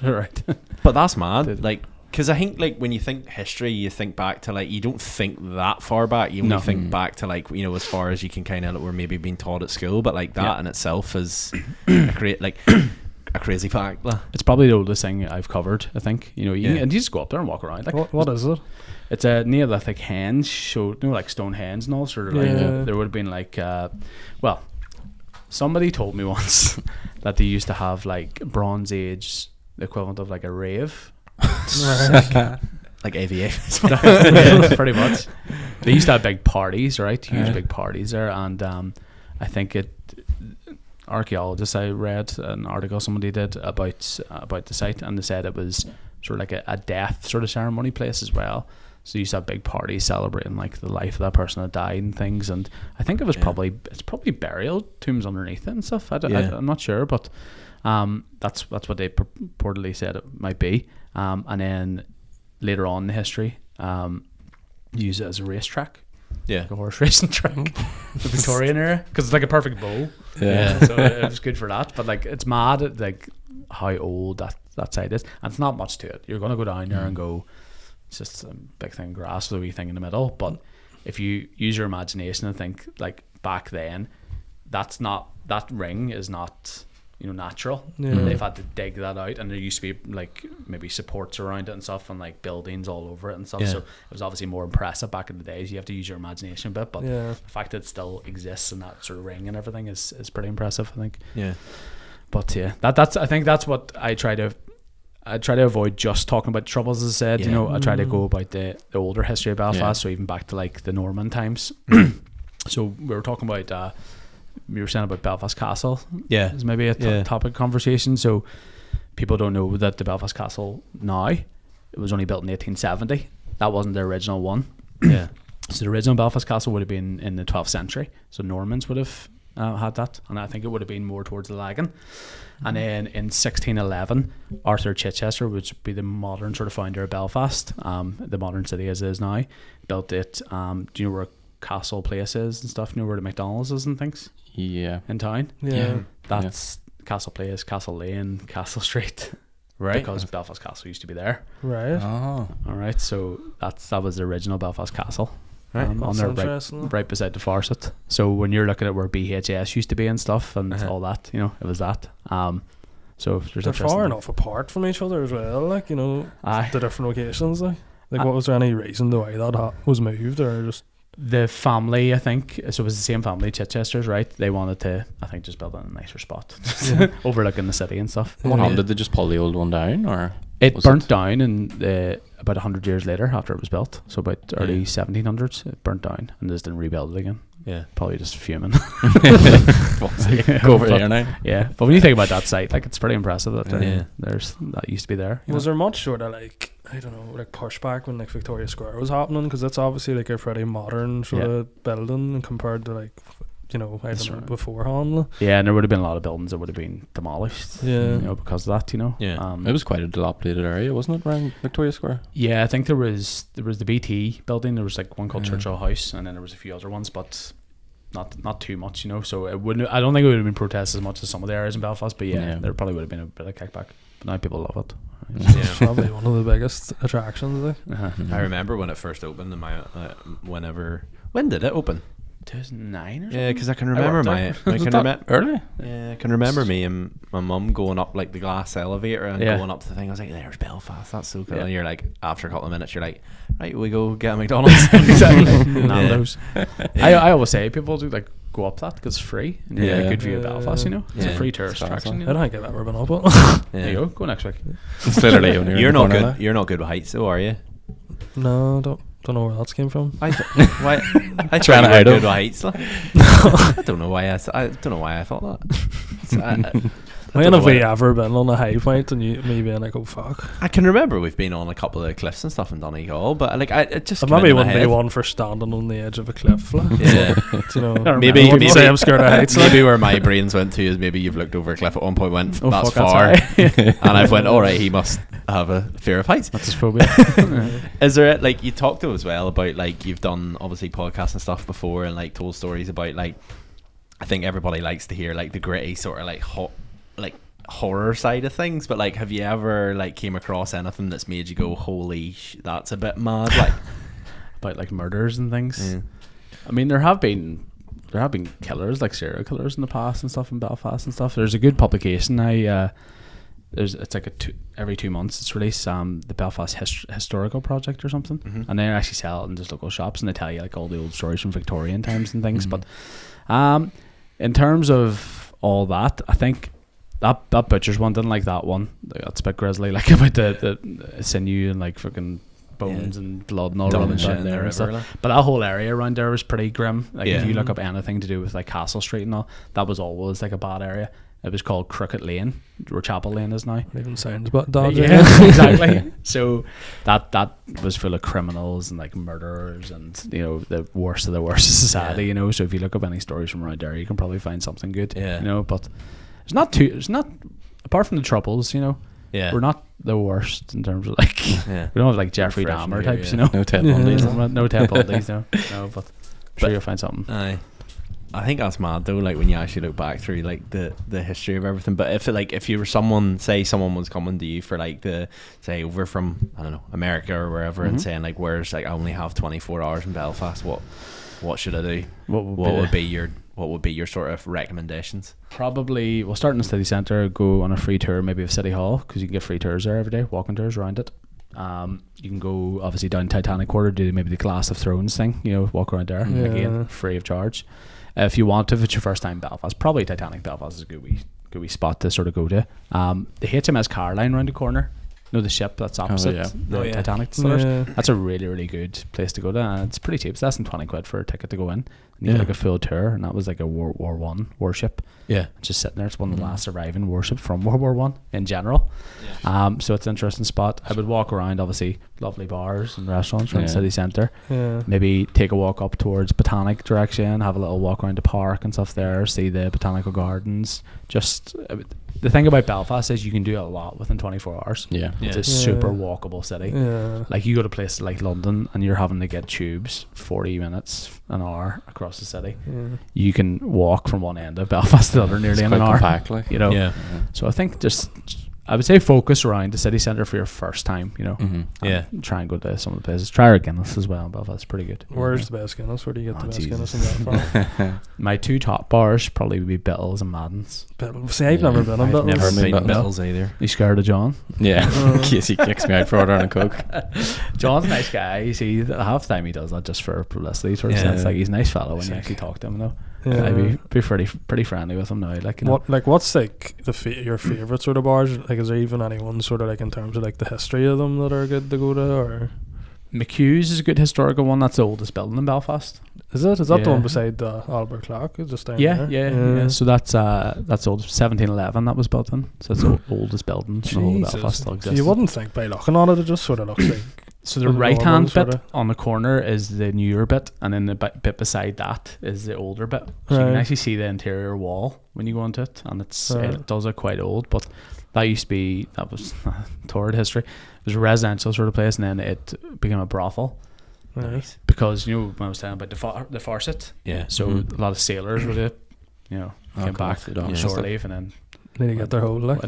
Right. But that's mad. Like, because I think like when you think history, you think back to like, you don't think that far back. You only think back to like, as far as you can kind of, or maybe being taught at school. But like that in itself is a crazy fact. It's probably the oldest thing I've covered, I think. And you just go up there and walk around. Like, what is it? It's a Neolithic henge show, like stone hens and all sort of. Like there would have been like, somebody told me once that they used to have like Bronze Age, the equivalent of like a rave. Like AVA. Yeah, pretty much. They used to have big parties, right? Huge big parties there, and I think archaeologists, I read an article somebody did about the site, and they said it was sort of like a death sort of ceremony place as well. So you used to have big parties celebrating like the life of that person that died and things, and I think it was probably burial tombs underneath it and stuff. I'm not sure, but that's what they purportedly said it might be. And then later on in the history, use it as a racetrack. Yeah, like a horse racing track, the Victorian era, because it's like a perfect bowl. Yeah. So it was good for that. But like, it's mad like how old that site is, and it's not much to it. You're gonna go down there and go, it's just a big thing of grass with a wee thing in the middle. But if you use your imagination and think like back then, that ring is not natural. They've had to dig that out, and there used to be like maybe supports around it and stuff, and like buildings all over it and stuff. So it was obviously more impressive back in the days. You have to use your imagination a bit, but the fact that it still exists and that sort of ring and everything is pretty impressive, I think. But that's I think that's what I try to avoid, just talking about Troubles, as I said. I try to go about the older history of Belfast, so even back to like the Norman times. So we were talking about you were saying about Belfast Castle. Yeah, is maybe a topic of conversation. So people don't know that the Belfast Castle now, it was only built in 1870. That wasn't the original one. Yeah. So the original Belfast Castle would have been in the 12th century. So Normans would have had that, and I think it would have been more towards the Lagan. And then in 1611, Arthur Chichester, which would be the modern sort of founder of Belfast, the modern city as it is now, built it. Do you know where Castle Place is and stuff? You know where the McDonald's is and things? Yeah. In town? Yeah. That's Castle Place, Castle Lane, Castle Street. Right. Because Belfast Castle used to be there. Right. Oh. All right. So that was the original Belfast Castle. Right. On there, right beside the Farset. So when you're looking at where BHS used to be and stuff and all that, it was that. So they're far enough apart from each other as well, like, the different locations. Like what was there any reason the way that was moved, or just the family? I think so. It was the same family, Chichesters, right? They wanted to, I think, just build in a nicer spot, overlooking the city and stuff. What happened? Did they just pull the old one down, or it burnt down? And about 100 years later, after it was built, so about early 1700s, it burnt down and they just didn't rebuild it again. Yeah, probably just fuming. Go over there now. Yeah, but when you think about that site, like, it's pretty impressive that there's that used to be there. Was there much sort of like, I don't know, like pushback when like Victoria Square was happening? Because that's obviously like a pretty modern sort of building compared to like, I don't know, beforehand. Yeah, and there would have been a lot of buildings that would have been demolished. Yeah, because of that. Yeah, it was quite a dilapidated area, wasn't it, around Victoria Square? Yeah, I think there was the BT building. There was like one called Churchill House, and then there was a few other ones, but not too much. So it wouldn't. I don't think it would have been protested as much as some of the areas in Belfast. But there probably would have been a bit of kickback. But now people love it. Yeah, probably one of the biggest attractions. I remember when it first opened. In my when did it open? 2009 or something? Yeah, because I can remember early. Yeah, I can remember me and my mum going up like the glass elevator and going up to the thing. I was like, "There's Belfast. That's so cool." And you're like, after a couple of minutes, you're like, "Right, we go get a McDonald's." Exactly. Nando's. I always say people do like go up that because it's free. And you get a good view of Belfast. It's a free tourist attraction. I don't think I've ever been up it. There you go next week. It's literally you're not good. You're not good with heights, though, are you? No, don't know where that came from. I try to hide good with heights. I don't know why I thought that. When have we ever been on a high point and me being like, oh fuck? I can remember we've been on a couple of cliffs and stuff in Donegal, but like it just maybe wouldn't be one for standing on the edge of a cliff. Like. Yeah, you know, maybe say I'm scared of heights. Maybe where my brains went to is maybe you've looked over a cliff at one point, went that's fuck, far, and I've went, all right, he must have a fear of heights. That's his phobia. Is there like you talked to as well about like you've done obviously podcasts and stuff before and like told stories about like I think everybody likes to hear like the gritty sort of like horror side of things, but like have you ever like came across anything that's made you go holy that's a bit mad, like about like murders and things? Yeah. I mean there have been killers, like serial killers in the past and stuff in Belfast and stuff. There's a good publication it's like every 2 months it's released, the Belfast Historical Project or something, and they actually sell it in just local shops and they tell you like all the old stories from Victorian times and things. But in terms of all that, I think that butcher's one didn't like that one. That's a bit grisly, like about the sinew and like fucking bones and blood and all running down there and stuff. But that whole area around there was pretty grim. Like if you look up anything to do with like Castle Street and all, that was always like a bad area. It was called Crooked Lane, where Chapel Lane is now. Even sounds but dodgy. Yeah, exactly. So that was full of criminals and like murderers and you know the worst of the worst of society. You know, so if you look up any stories from around there, you can probably find something good. Yeah. You know, but it's not apart from the troubles. You know. Yeah. We're not the worst in terms of like we don't have like Jeffrey Dahmer types. You know. No Ted Bundys. No Ted Bundys. No. But I'm sure you'll find something. Aye. I think that's mad though, like when you actually look back through like the history of everything. But if you were someone was coming to you for like say over from I don't know America or wherever and saying like where's like I only have 24 hours in Belfast, what should I do? What would be your sort of recommendations? Probably we'll start in the city centre, go on a free tour maybe of City Hall because you can get free tours there every day, walking tours around it. You can go obviously down Titanic Quarter, do maybe the Glass of Thrones thing, you know, walk around there again free of charge. If you want to, if it's your first time in Belfast, probably Titanic Belfast is a good wee spot to sort of go to. The HMS Caroline round the corner, you know, the ship that's opposite the Titanic distillers. That's a really, really good place to go to, and it's pretty cheap. It's less than 20 quid for a ticket to go in. And you get like a full tour, and that was like a World War One warship. Yeah, it's just sitting there. It's one of the last surviving warships from World War One in general. So it's an interesting spot. I would walk around, obviously, lovely bars and restaurants around the city centre. Maybe take a walk up towards Botanic direction, have a little walk around the park and stuff there, see the botanical gardens. Just the thing about Belfast is you can do a lot within 24 hours. It's a super walkable city. Like you go to places like London and you're having to get tubes 40 minutes an hour across the city. You can walk from one end of Belfast to the other nearly in an hour. Compact, like. You know. So I think just I would say focus around the city centre for your first time, you know. Try and go to some of the places. Try our Guinness as well in Belfast. It's pretty good. Where's the best Guinness? Where do you get the best Guinness in Belfast? My two top bars probably would be Bittles and Madden's. See, I've never been on Bittles. Never been Bittles either. You scared of John? Yeah, in case he kicks me out for ordering a Coke. John's a nice guy. You see, half the time he does that just for publicity sort of sense. Like he's a nice fellow when you actually talk to him though. I'd be pretty friendly with him now. Like, you know. What's like your favourite sort of bars? Like, is there even anyone sort of like in terms of like the history of them that are good to go to? Or McHugh's is a good historical one. That's the oldest building in Belfast. Is it? Is that the one beside the Albert Clock? It's just down there. Yeah. So that's old. 1711 that was built in. So it's the oldest building in all of Belfast still exists. You wouldn't think by looking on it just sort of looks like. So the right hand bit on the corner is the newer bit, and then the bit beside that is the older bit. So you can actually see the interior wall when you go into it, and it does look quite old. But that was torrid history. It was a residential sort of place, and then it became a brothel. Nice. Because you know when I was telling about the Farset. Yeah. So a lot of sailors would have, came back on shore leave and then. Need to get their hold like.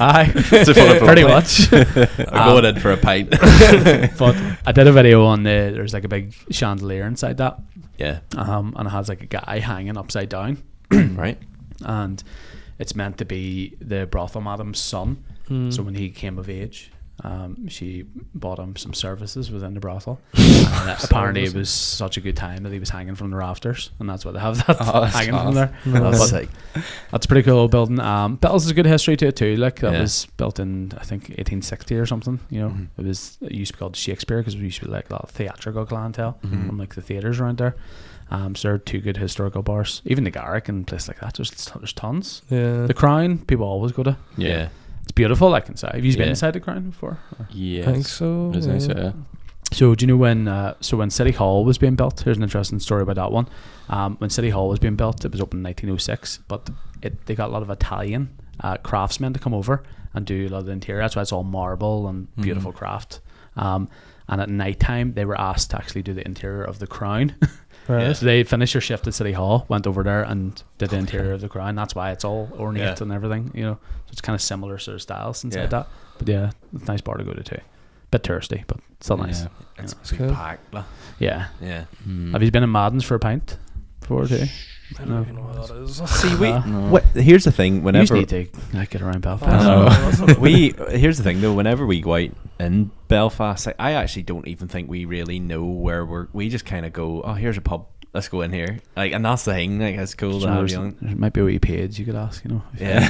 Aye, pretty much. I'm going in for a pint. But I did a video on there's like a big chandelier inside that. Yeah. And it has like a guy hanging upside down. Right. And it's meant to be the brothel madam's son. So when he came of age, she bought him some services within the brothel. And apparently it was such a good time that he was hanging from the rafters, and that's why they have that hanging from there. That's a pretty cool building. Bittles is a good history to it too. Like that was built in I think 1860 or something. You know, it used to be called Shakespeare because we used to be like a lot of theatrical clientele from like the theaters around there. So there are two good historical bars. Even the Garrick and places like that, there's tons. Yeah. The Crown, people always go to. Yeah. It's beautiful, I can say. Have you been Yeah. inside the Crown before? Yes. I think so. It is nice, yeah. So do you know when City Hall was being built? Here's an interesting story about that one. When City Hall was being built, it was opened in 1906, but they got a lot of Italian craftsmen to come over and do a lot of the interior. That's why it's all marble and beautiful craft. And at night time, they were asked to actually do the interior of the Crown. Right. So they finished their shift at City Hall, went over there and did the interior of the Crown. That's why it's all ornate and everything, you know. So it's kind of similar sort of styles inside that. But yeah, it's a nice bar to go to too. Bit touristy, but still nice. Yeah. It's It's pretty good. packed. Like. Yeah. Yeah. Have you been in Madden's for a pint before too? I don't even know what that is. See, No. here's the thing. You just Whenever need to get around Belfast. I know. Here's the thing though. Whenever we go out in Belfast, I actually don't even think we really know where we just kind of go. Oh, here's a pub. Let's go in here. Like, and that's the thing. Like, it's cool to have young. There might be a wee page you could ask, you know. Yeah.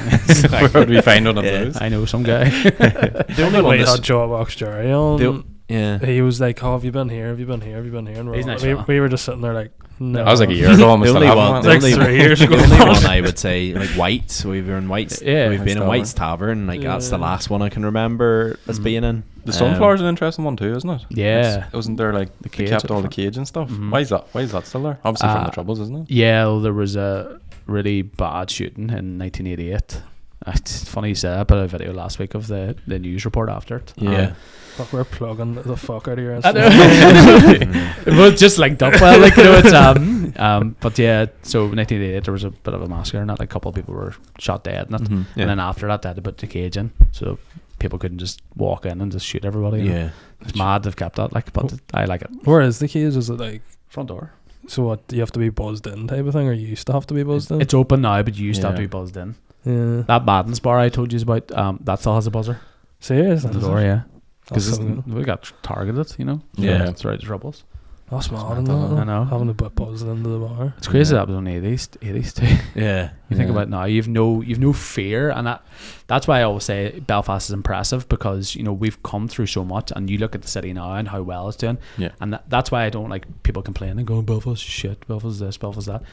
Where would we find one of Yeah. those? I know some guy. The only We one had that's Joe Box Jerry on. yeah. He was like, "Oh, have you been here? Have you been here? Have you been here?" And He's nice we, fella. we were just sitting there like, "No." That was like a year ago. Almost The only one, Like 3 years ago. the only one I would say, like White's. We've been in White's. Yeah, we've been in White's White's Tavern. Like that's the Yeah. last one I can remember us being in. The Sunflower's an interesting one too, isn't it? Yeah. Wasn't there like The they cage kept at all the the front. cage and stuff? Mhm. Why is that still there? Obviously from the Troubles, isn't it? Yeah, well, there was a really bad shooting in 1988. It's funny you said that, but I had a video last week of the news report after it. Yeah. Fuck, we're plugging the fuck out of your I Instagram. know. It was just linked up well, like, you know, it's but yeah, so 1988 there was a bit of a massacre and that, like, a couple of people were shot dead in it. Mhm. Yeah. And then after that they had to put the cage in, so people couldn't just walk in and just shoot everybody, you know. Yeah. It's mad they've kept that, like, but I like it. Where is the cage? Is it like, Front door. so what, do you have to be buzzed in type of thing, or you used to have to be buzzed in? It's open now, but you used to have to Yeah. be buzzed in. Yeah. That Madden's bar I told you about, that still has a buzzer Serious? at the door, yeah. That's Because so good. we got targeted, you know. Yeah. It's right, the troubles. That's mad, I isn't know. it? Having to put buzzed into the bar. It's crazy Yeah. that was on 80s too. Yeah. You think Yeah. about it now, you've no fear, and that's why I always say Belfast is impressive, because, you know, we've come through so much, and you look at the city now and how well it's doing, Yeah. and that's why I don't like people complaining, going Belfast is shit, Belfast is this, Belfast is that.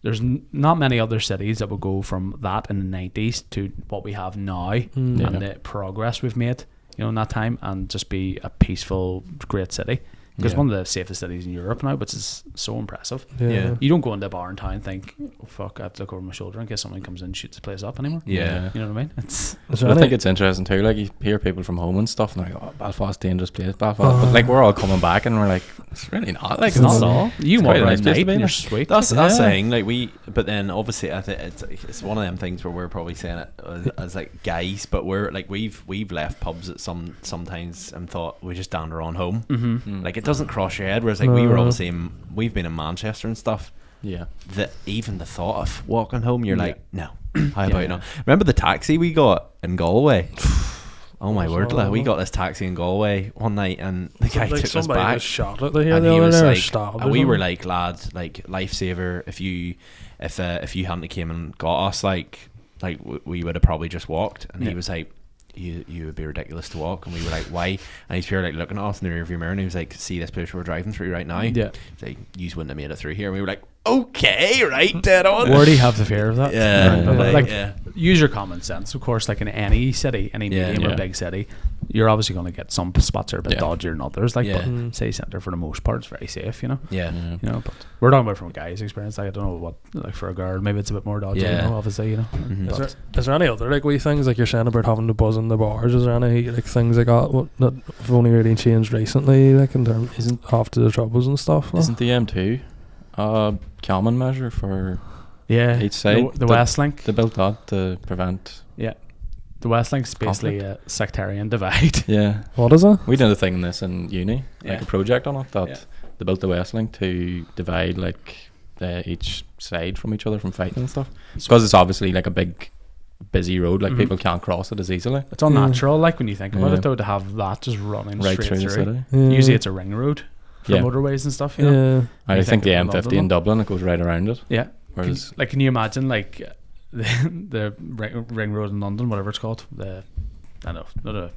There's not many other cities that will go from that in the 90s to what we have now, Mm. and the progress we've made, you know, in that time, and just be a peaceful, great city. Because Yeah. one of the safest cities in Europe now, which is so impressive. Yeah. You don't go into a bar in town and think, oh, fuck, I have to look over my shoulder in case someone comes in and shoots the place up anymore. Yeah. You know what I mean? It's Is I there think any, it's interesting too. Like you hear people from home and stuff, and they're like, "Oh, Belfast, dangerous place, Belfast." But like we're all coming back, and we're like, "It's really not." Like it's not at all. You it's walk quite a around nice place to night be and in. you're sweet. That's the Yeah. thing. Like but then obviously I think it's one of them things where we're probably saying it as like guys, but we're like we've left pubs at sometimes and thought we just dander on home. Mm-hmm. Like it doesn't cross your head. Whereas like we were No. obviously we've been in Manchester and stuff. Yeah. That even the thought of walking home, you're Yeah. like, no. How about Yeah. no? Remember the taxi we got in Galway? Oh my What's word! that Like, we about? got this taxi in Galway one night, and the guy like took us somebody back. was shot at the here And the he other was day, or like, stabbed and or we were something? like, lads, like lifesaver. If you hadn't came and got us, like we would have probably just walked. And Yeah. he was like, you would be ridiculous to walk. And we were like, why? And he's pure like looking at us in the rearview mirror, and he was like, see this place we're driving through right now? Yeah. He's like, you wouldn't have made it through here. And we were like, okay, right, dead on. Where do you have the fear of that? Yeah, Like, yeah. use your common sense, of course. Like in any city, any Yeah. medium or Yeah. big city, you're obviously going to get some spots that are a bit Yeah. dodgier than others. Like, Yeah. but city centre for the most part is very safe, you know. Yeah. You know, but we're talking about from a guy's experience. Like, I don't know what, like for a girl, maybe it's a bit more dodgy. Yeah. You know, obviously, you know. Mhm. Is there any other like wee things like you're saying about having to buzz in the bars? Is there any like things like that have only really changed recently, like in terms after the troubles and stuff? Like? Isn't the M2 common measure for Yeah, each side? the West Link. They built that to prevent. Yeah, the West Link's basically a sectarian divide. Yeah. What is it? We did a thing in this in uni, like Yeah. a project on it that Yeah. they built the West Link to divide like each side from each other from fighting and stuff. Because it's obviously like a big, busy road, like Mhm. people can't cross it as easily. It's unnatural, like when you think about Yeah. it, though, to have that just running Right straight through the through. city. Yeah. Usually, it's a ring road for Yeah. motorways and stuff. You know? Yeah. I You think the think of M50 in London? Dublin, it goes right around it. Yeah. Whereas Can you imagine like the ring road in London, whatever it's called, I don't know, not a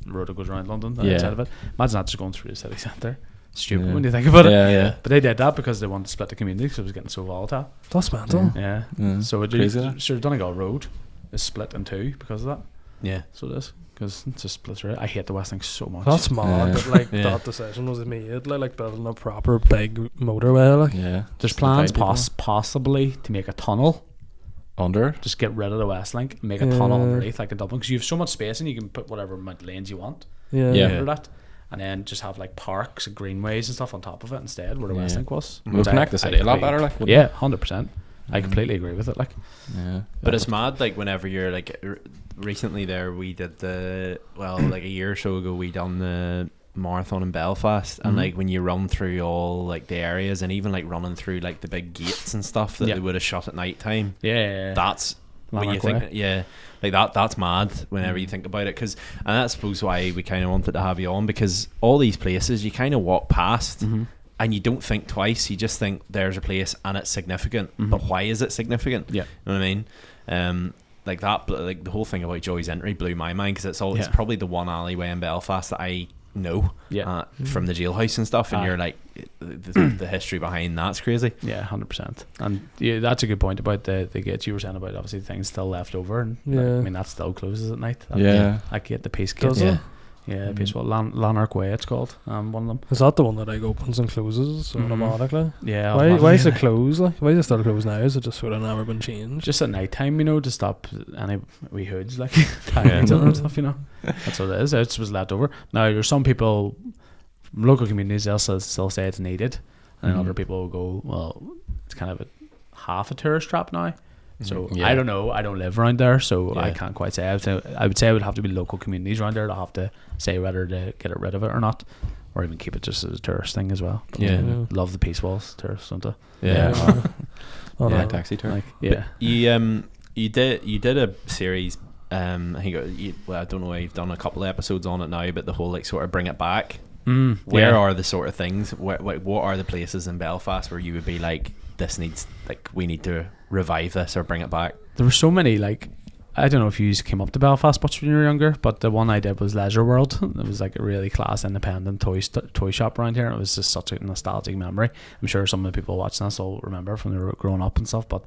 road that goes around London, the Yeah. outside of it. Imagine that just going through the city centre. stupid Yeah. when you think about it. Yeah. But they did that because they wanted to split the community because it was getting so volatile. That's mental. Yeah. Yeah. So it Crazy, that. sure Donegal Road is split in two because of that. Yeah. So it is because it's just split right. I hate the West Link so much. That's mad Yeah. that like Yeah. that decision was made, like building a proper big motorway. Like, Yeah. There's Just plans divide people. possibly to make a tunnel. Under. Just get rid of the West Link and make a tunnel Yeah. underneath like in Dublin because you have so much space and you can put whatever amount of lanes you want yeah. Yeah. under that, and then just have like parks and greenways and stuff on top of it instead where the West Yeah. Link was. We'll Which I- connect the I city a lot completely- better. Like. wouldn't Yeah, 100%. I Mm. completely agree with it. Like, it? Yeah. But it's mad, like whenever you're like recently there, we did like a year or so ago, we done the marathon in Belfast, and Mhm. like when you run through all like the areas, and even like running through like the big gates and stuff that Yeah. they would have shut at night time. yeah, That's when you Lanark think, Way. like that's mad whenever you think about it, because and that's suppose why we kind of wanted to have you on, because all these places you kind of walk past. Mhm. And you don't think twice. You just think there's a place and it's significant. Mhm. But why is it significant? Yeah. You know what I mean? Like that. Like the whole thing about Joey's Entry blew my mind, because it's Yeah. probably the one alleyway in Belfast that I know. Yeah. From the jailhouse and stuff. And Aye. you're like, the history behind that's crazy. Yeah, 100%. And yeah, that's a good point about the gates you were saying about obviously things still left over, and Yeah. I mean that still closes at night. That, Yeah. that gate, the Peace Gate. Does Yeah. it? Yeah, Mhm. Peaceful Lanark Way. It's called. One of them. Is that the one that like opens and closes Mhm. automatically? Yeah. Why is it automatically. closed? Like, why is it still closed now? Is it just sort of never been changed? Just at night time, to stop any wee hoods like tagging each other and stuff, That's what it is. It was left over. Now, there's some people, local communities, they'll still say it's needed, and then Mhm. other people will go, well, it's kind of half a tourist trap now. So Yeah. I don't know. I don't live around there, so I Yeah. can't quite say. I would say it would have to be local communities around there to have to say whether to get rid of it or not, or even keep it just as a tourist thing as well. But Yeah. love the peace walls, tourists, don't they? Yeah. Oh, Yeah. no. Taxi tour. Like, yeah. You did a series. I think I don't know why you've done a couple of episodes on it now, but the whole like sort of bring it back. Where yeah. are the sort of things? What are the places in Belfast where you would be like, this needs, like, we need to revive this or bring it back? There were so many, like, I don't know if you came up to Belfast much when you were younger, but the one I did was Leisure World. It was like a really class independent toy shop around here, and it was just such a nostalgic memory. I'm sure some of the people watching this will remember from they were growing up and stuff, but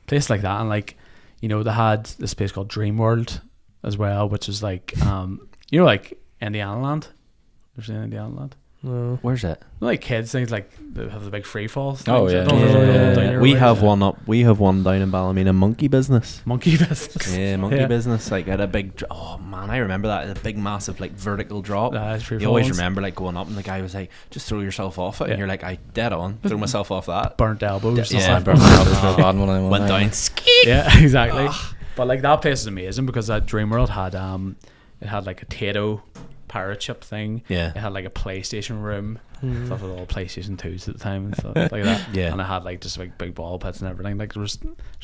place like that, and like, they had this place called Dream World as well, which was like, like Indiana Land. Ever seen Indiana Land? No. Where's it? Like kids things, like they have the big free falls. Oh, things. I yeah. don't know if they're Yeah. all down your We way. have one up. We have one down in Ballymena, Monkey Business. Monkey business. Yeah, Monkey Yeah. Business. Like, had a big. Oh man, I remember that. A big, massive, like vertical drop. Free You always falls. remember like going up, and the guy was like, "Just throw yourself off it," Yeah. and you're like, "I dead on, throw myself off that." Burnt elbows. Yeah, and I stuff. burned myself as a bad one. I Went down. Yeah, exactly. But like that place is amazing because that Dream World had it had like a Tato pirate ship thing. Yeah. It had like a PlayStation room. Mm. Stuff with all PlayStation 2s at the time and stuff like that. Yeah. And it had like just like big ball pits and everything. Like there's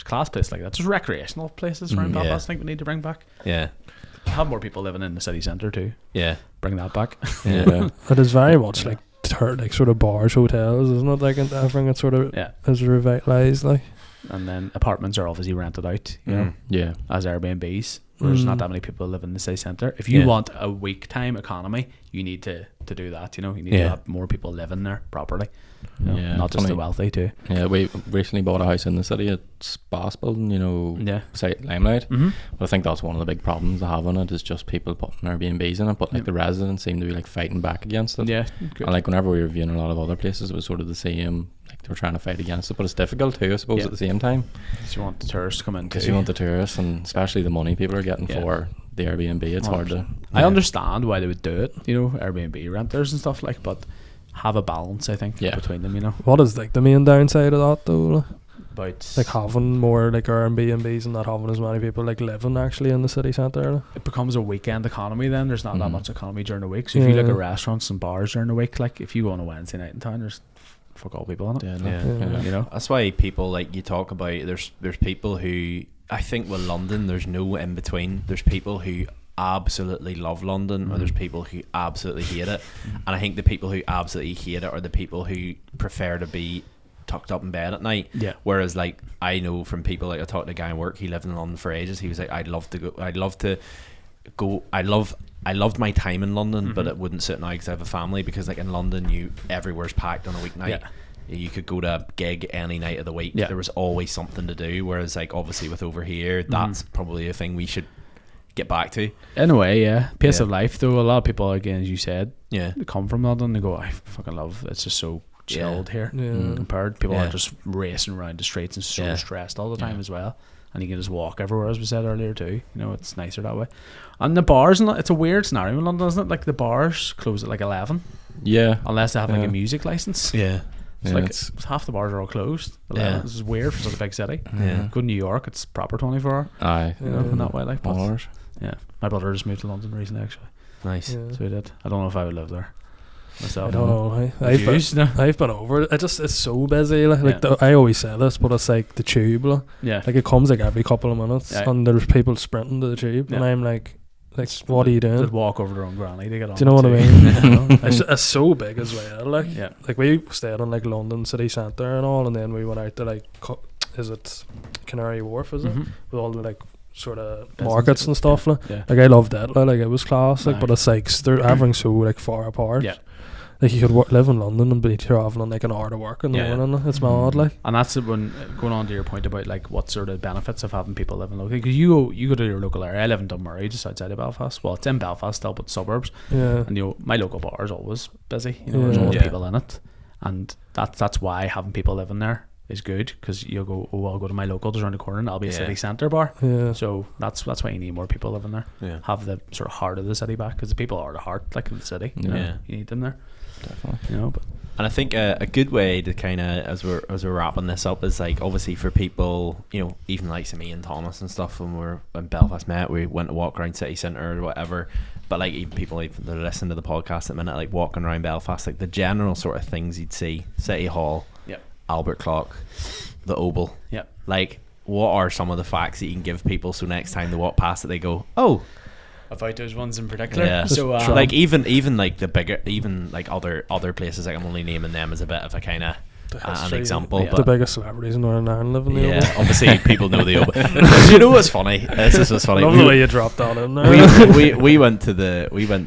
class places like that. Just recreational places around Yeah. Belfast I think we need to bring back. Yeah, Have more people living in the city centre too. yeah, Bring that back. Yeah. It is very much like sort of bars, hotels, isn't it? Like everything it sort of Yeah. is revitalised. Like, And then apartments are obviously rented out, Mm. Yeah. as Airbnbs. There's not that many people live in the city centre. If you Yeah. want a week time economy, you need to do that. You need Yeah. to have more people living there properly. Yeah, Not just the funny. wealthy too. Yeah, we recently bought a house in the city at Spas Building, Yeah. site Limelight. Mm-hmm. But I think that's one of the big problems they have on it is just people putting Airbnbs in it. But like Yeah. the residents seem to be like fighting back against it. Yeah. Good. And like whenever we were viewing a lot of other places, it was sort of the same. Like they were trying to fight against it, but it's difficult too, I suppose, Yeah. at the same time, you want the tourists to come in because too. you want the tourists and especially the money people are getting Yeah. for the Airbnb. It's hard to. I yeah. understand why they would do it, Airbnb renters and stuff like, but have a balance, I think, Yeah. between them, what is like the main downside of that though? About Like having more like Airbnbs and not having as many people like living actually in the city centre. it becomes a weekend economy then. There's not that Mhm. much economy during the week. So if you look Yeah. at restaurants and bars during the week, like if you go on a Wednesday night in town, there's fuck all people on it. Yeah, Yeah. Yeah. That's why people like you talk about. There's people who I think with London, there's no in between. There's people who absolutely love London, or there's people who absolutely hate it. And I think the people who absolutely hate it are the people who prefer to be tucked up in bed at night. Yeah. Whereas like I know from people, like I talked to a guy in work, he lived in London for ages. He was like, I love I loved my time in London, but it wouldn't suit now because I have a family. Because like in London, everywhere's packed on a weeknight. Yeah. You could go to a gig any night of the week. Yeah. There was always something to do. Whereas like obviously with over here, that's probably a thing we should get back to. In a way, yeah. Pace Yeah. of life, though. A lot of people, again, as you said, Yeah. they come from London. They go, I fucking love. It's just so chilled here. Yeah. Compared, people Yeah. are just racing around the streets and so Yeah. stressed all the time as well. And you can just walk everywhere, as we said earlier too. You know, it's nicer that way. And the bars, and it's a weird scenario in London, isn't it? Like the bars close at like 11, Yeah. unless they have like Yeah. a music license. Yeah. It's Yeah, like it's- half the bars are all closed. Yeah. This is weird for such a big city. Yeah. Go to New York, it's proper 24 hour. Aye. You know, in that way, like. But, Bars. yeah, my brother just moved to London recently, actually. Nice. Yeah. So he did. I don't know if I would live there myself. I don't know. Would I've been over it. It's so busy. Like, Yeah. I always say this, but it's like the tube. Yeah. Like it comes like every couple of minutes, Yeah. and there's people sprinting to the tube, and Yeah. I'm like, what are you doing? They'd walk over their own granny to get on. Do you know what I it mean? too. You know? It's so big as well. Like, Yeah. like we stayed in like London city centre and all, and then we went out to like, is it Canary Wharf? Is it Mhm. with all the like sort of Business markets and stuff? Like, Yeah. like I loved that. Like it was class. Like, Aye. but it's like everything's so like far apart. Yeah. Like you could live in London and be traveling like an hour to work in the Yeah. morning. It's mad. Like. And that's it when going on to your point about like what sort of benefits of having people living locally. Because you go to your local area. I live in Dunmurray, just outside of Belfast. Well, it's in Belfast still, but suburbs. Yeah. And you know, my local bar is always busy. You know, there's Yeah. always Yeah. people in it, and that's why having people living there is good. Because you'll go, oh, I'll go to my local just around the corner, and that'll be a Yeah. city centre bar. Yeah. So that's why you need more people living there. Yeah. Have the sort of heart of the city back, because the people are the heart, like of the city. You know, Yeah. you need them there. Definitely. You know, but And I think a good way to kind of, as we're wrapping this up, is like obviously for people, you know, even like me and Thomas and stuff, when we're in Belfast met, we went to walk around city centre or whatever. But like even people even that are listening to the podcast at the minute, like walking around Belfast, like the general sort of things you'd see: City Hall, Yep. Albert Clock, the Oval. Yep. Like, what are some of the facts that you can give people so next time they walk past it, they go, oh. about those ones in particular. Yeah. So Like even like the bigger, even like other places, like I'm only naming them as a bit of a kind of an history, example. yeah. The But biggest celebrities in Northern Ireland live in the yeah, Oval. obviously people know the Oval. You know what's funny? This is what's funny. Love the way you dropped that in there. we went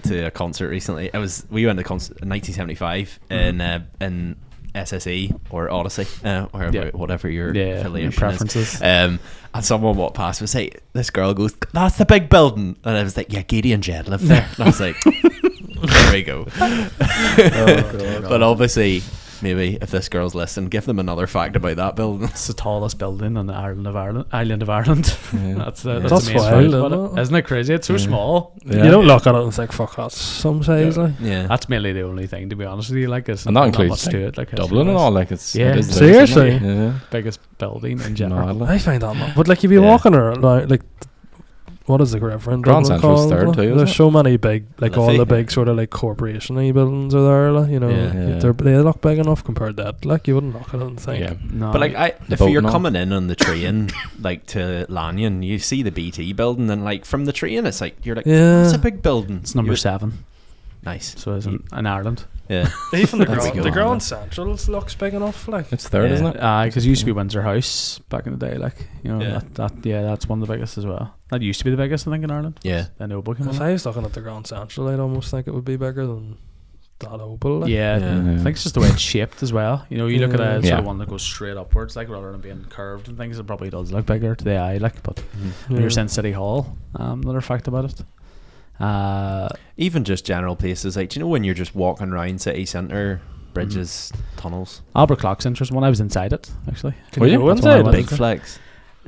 to a concert recently. We went to concert in 1975 in SSE or Odyssey, or Yeah. whatever your Yeah, affiliation your preferences. is. And someone walked past and say, this girl goes, "That's the big building," and I was like, "Yeah, Katie and Jed live there." And I was like, there we go. But obviously, maybe if this girl's listening, give them another fact about that building. It's the tallest building on the island of Ireland. Yeah. That's That's the main wild, fact about isn't it. Isn't it crazy? It's so Yeah. small. Yeah. You don't look at it and think, fuck, that's some size. Like. Yeah. That's mainly the only thing, to be honest with you. Like, it's And that not includes much like, to it. Like Dublin and all. Like it's Yeah. it is Seriously? isn't it? Yeah. biggest building in general. Mad, like. I find that mad. But like, if you Yeah. walking around, like, what is the river in Grand Dublin Central's called? third Like, too, isn't there's it? so many big, like all Liffey. the big sort of like corporation-y buildings are there. Like, you know, Yeah. Yeah. they look big enough compared to that. Like, you wouldn't look at it and think, Yeah. No, But like, The if boat you're and all. coming in on the train, like to Lanyon, you see the BT building, and like from the train, it's like you're like, Yeah. it's a big building. it's number You're- 7. Nice. So it's in Ireland. Yeah. even the That's a Grand, good the one, Grand yeah. Central looks big enough. Like, It's third, Yeah. isn't it? Because it used to be Windsor House back in the day. Like, you know, Yeah. that's one of the biggest as well. That used to be the biggest, I think, in Ireland. Yeah. Then Oval came if along. I was looking at the Grand Central, I'd almost think it would be bigger than that Opal. Like. Yeah, Yeah. I think it's just the way it's shaped as well. You know, you look at a sort Yeah. of one that goes straight upwards, like rather than being curved and things. It probably does look bigger to the eye, like. But when you're saying City Hall, another fact about it. Even just general places, like, do you know when you're just walking around city centre, bridges, tunnels, Albert Clock's interesting. When I was inside it, actually. Can Were you you? go That's one I inside? went big flex.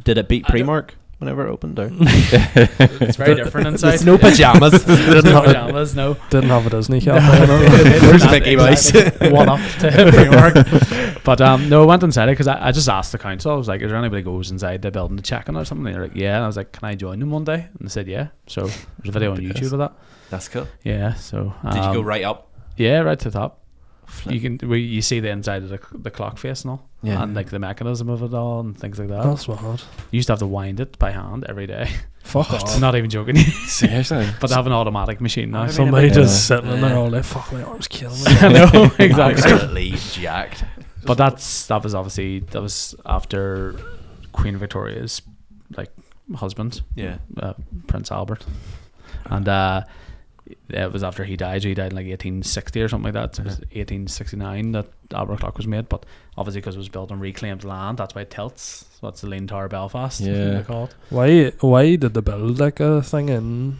Did it beat I don't- Primark whenever it opened? Or? It's very different inside. There's no pajamas. There's no pajamas, no. Didn't have a Disney cap. Where's Mickey Mouse? One up to Primark. But no, I went inside it because I just asked the council. I was like, is there anybody goes inside the building to check on it or something? And they're like, yeah. And I was like, can I join them one day? And they said, yeah. So there's a video on YouTube of that. That's cool. Yeah. So Did you go right up? Yeah, right to the top. Flip. You see the inside of the clock face and all, Yeah. and like the mechanism of it all and things like that. That's mad. You used to have to wind it by hand every day. Fuck I'm off. not even joking. Seriously. But they have an automatic machine now. Somebody Yeah. just sitting in there Yeah. all day. Fuck, my arm's killing me. I know exactly. Absolutely jacked. But that was after Queen Victoria's like husband, Yeah. Prince Albert, and it was after he died. So he died in like 1860 or something like that. It was 1869 that Albert Clock was made, but obviously because it was built on reclaimed land, that's why it tilts. So that's the Lean Tower Belfast. Yeah. They call it. Why did they build like a thing in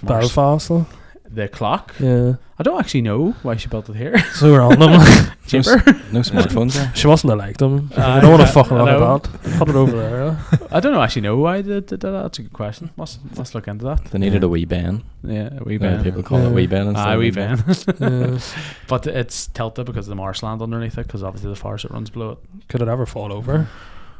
Belfast though? The clock. Yeah. I don't actually know why she built it here. So random. Cheaper. No smartphones there. She mustn't have liked them. I don't want to fuck around know. with that. Put it over there. I don't know actually know why they did that. That's a good question. Must look into that. They needed a wee Ben. Yeah, a wee Yeah, Ben. people call it wee Ben instead Ah, of wee big Ben. Yeah. But it's tilted because of the marshland underneath it, because obviously the forest that runs below it. Could it ever fall over?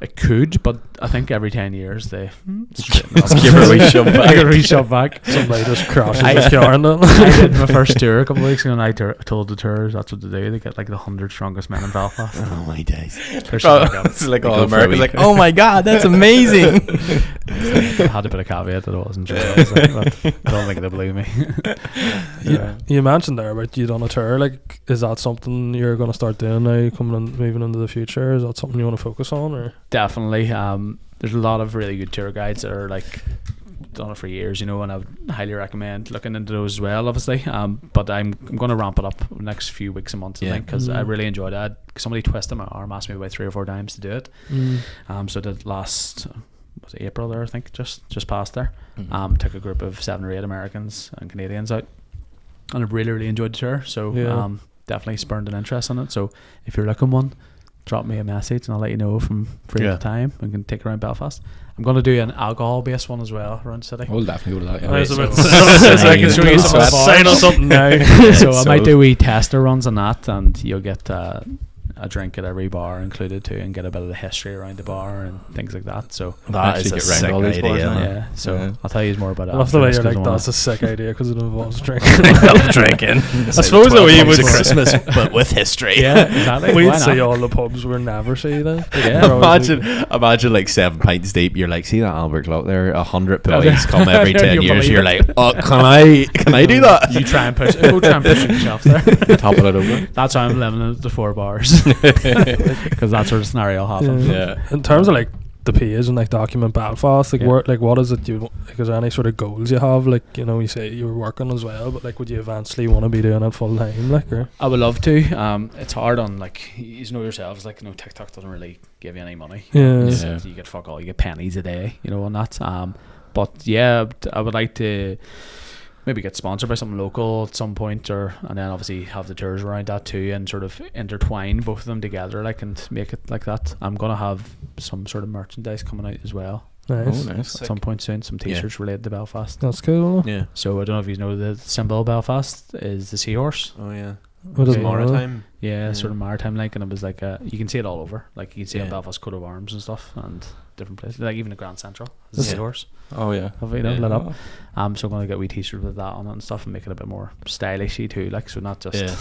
It could, but I think every 10 years they Give her a wee shove back. Give her a wee shove back. Somebody just crashes I- his car in it. I did my first tour a couple of weeks ago, and I told the tours that's what they do. They get like the 100 strongest men in Belfast. Oh my days. They're so like that. It's like They all go for a Americans, week. like, oh my god, that's amazing. I had to put a caveat that it wasn't true. I was like, but I don't think they blew me. You mentioned there about you done a tour. Like, is that something you're going to start doing now, moving into the future? Is that something you want to focus on, or? Definitely. There's a lot of really good tour guides that are like done it for years, and I would highly recommend looking into those as well, obviously. But I'm going to ramp it up the next few weeks and months, I think, because I really enjoyed it. Somebody twisted my arm, asked me about 3 or 4 times to do it. So I did last, was it April there, I think, just past there. Took a group of 7 or 8 Americans and Canadians out, and I really enjoyed the tour. So definitely spurned an interest in it. So if you're looking one, drop me a message and I'll let you know from free at the time. We can take around Belfast. I'm going to do an alcohol-based one as well around the city. We'll definitely go to that. I was Yeah. about So I can show you some sign on something now. So I might do wee tester runs on that, and you'll get a drink at every bar included too, and get a bit of the history around the bar and things like that. So That Actually is a get round sick all these bars idea. now. yeah, so Yeah. I'll tell you more about it. I love the way after you're this, like, 'cause that's a sick idea because it involves drinking. drinking. I suppose that we would Christmas, but with history. yeah, exactly. we'd Why see not? all the pubs we'll never see then. Yeah. Imagine like 7 pints deep. You're like, see that Albert Clock there? 100 boys come every 10 You years. believe You're it. like, oh, can I do that? You try and push. Go try and push yourself there. Top it over. That's how I'm living at the 4 bars, because that sort of scenario will happen. Yeah. In terms of like the page and like document Belfast, like Yeah. what is it you like? Is there any sort of goals you have? Like, you say you were working as well, but like, would you eventually want to be doing it full time? Like, or I would love to. It's hard on, like, you know yourselves, like, TikTok doesn't really give you any money. Yeah. You get fuck all, you get pennies a day, on that. But yeah, I would like to maybe get sponsored by something local at some point, and then obviously have the tours around that too, and sort of intertwine both of them together, like, and make it like that. I'm gonna have some sort of merchandise coming out as well nice. Oh, nice. at some point soon. Some t-shirts related to Belfast. That's cool. Yeah. So I don't know if you know, the symbol of Belfast is the seahorse. Oh yeah. What is Okay. Maritime. Yeah, sort of maritime like, and it was like you can see it all over. Like, you can see Yeah. a Belfast coat of arms and stuff, and different places, like even the Grand Central is a Yeah. seahorse. Oh yeah. Lit up. So I'm gonna get wee t-shirts with that on it and stuff, and make it a bit more stylishy too. Like, so not just Yeah.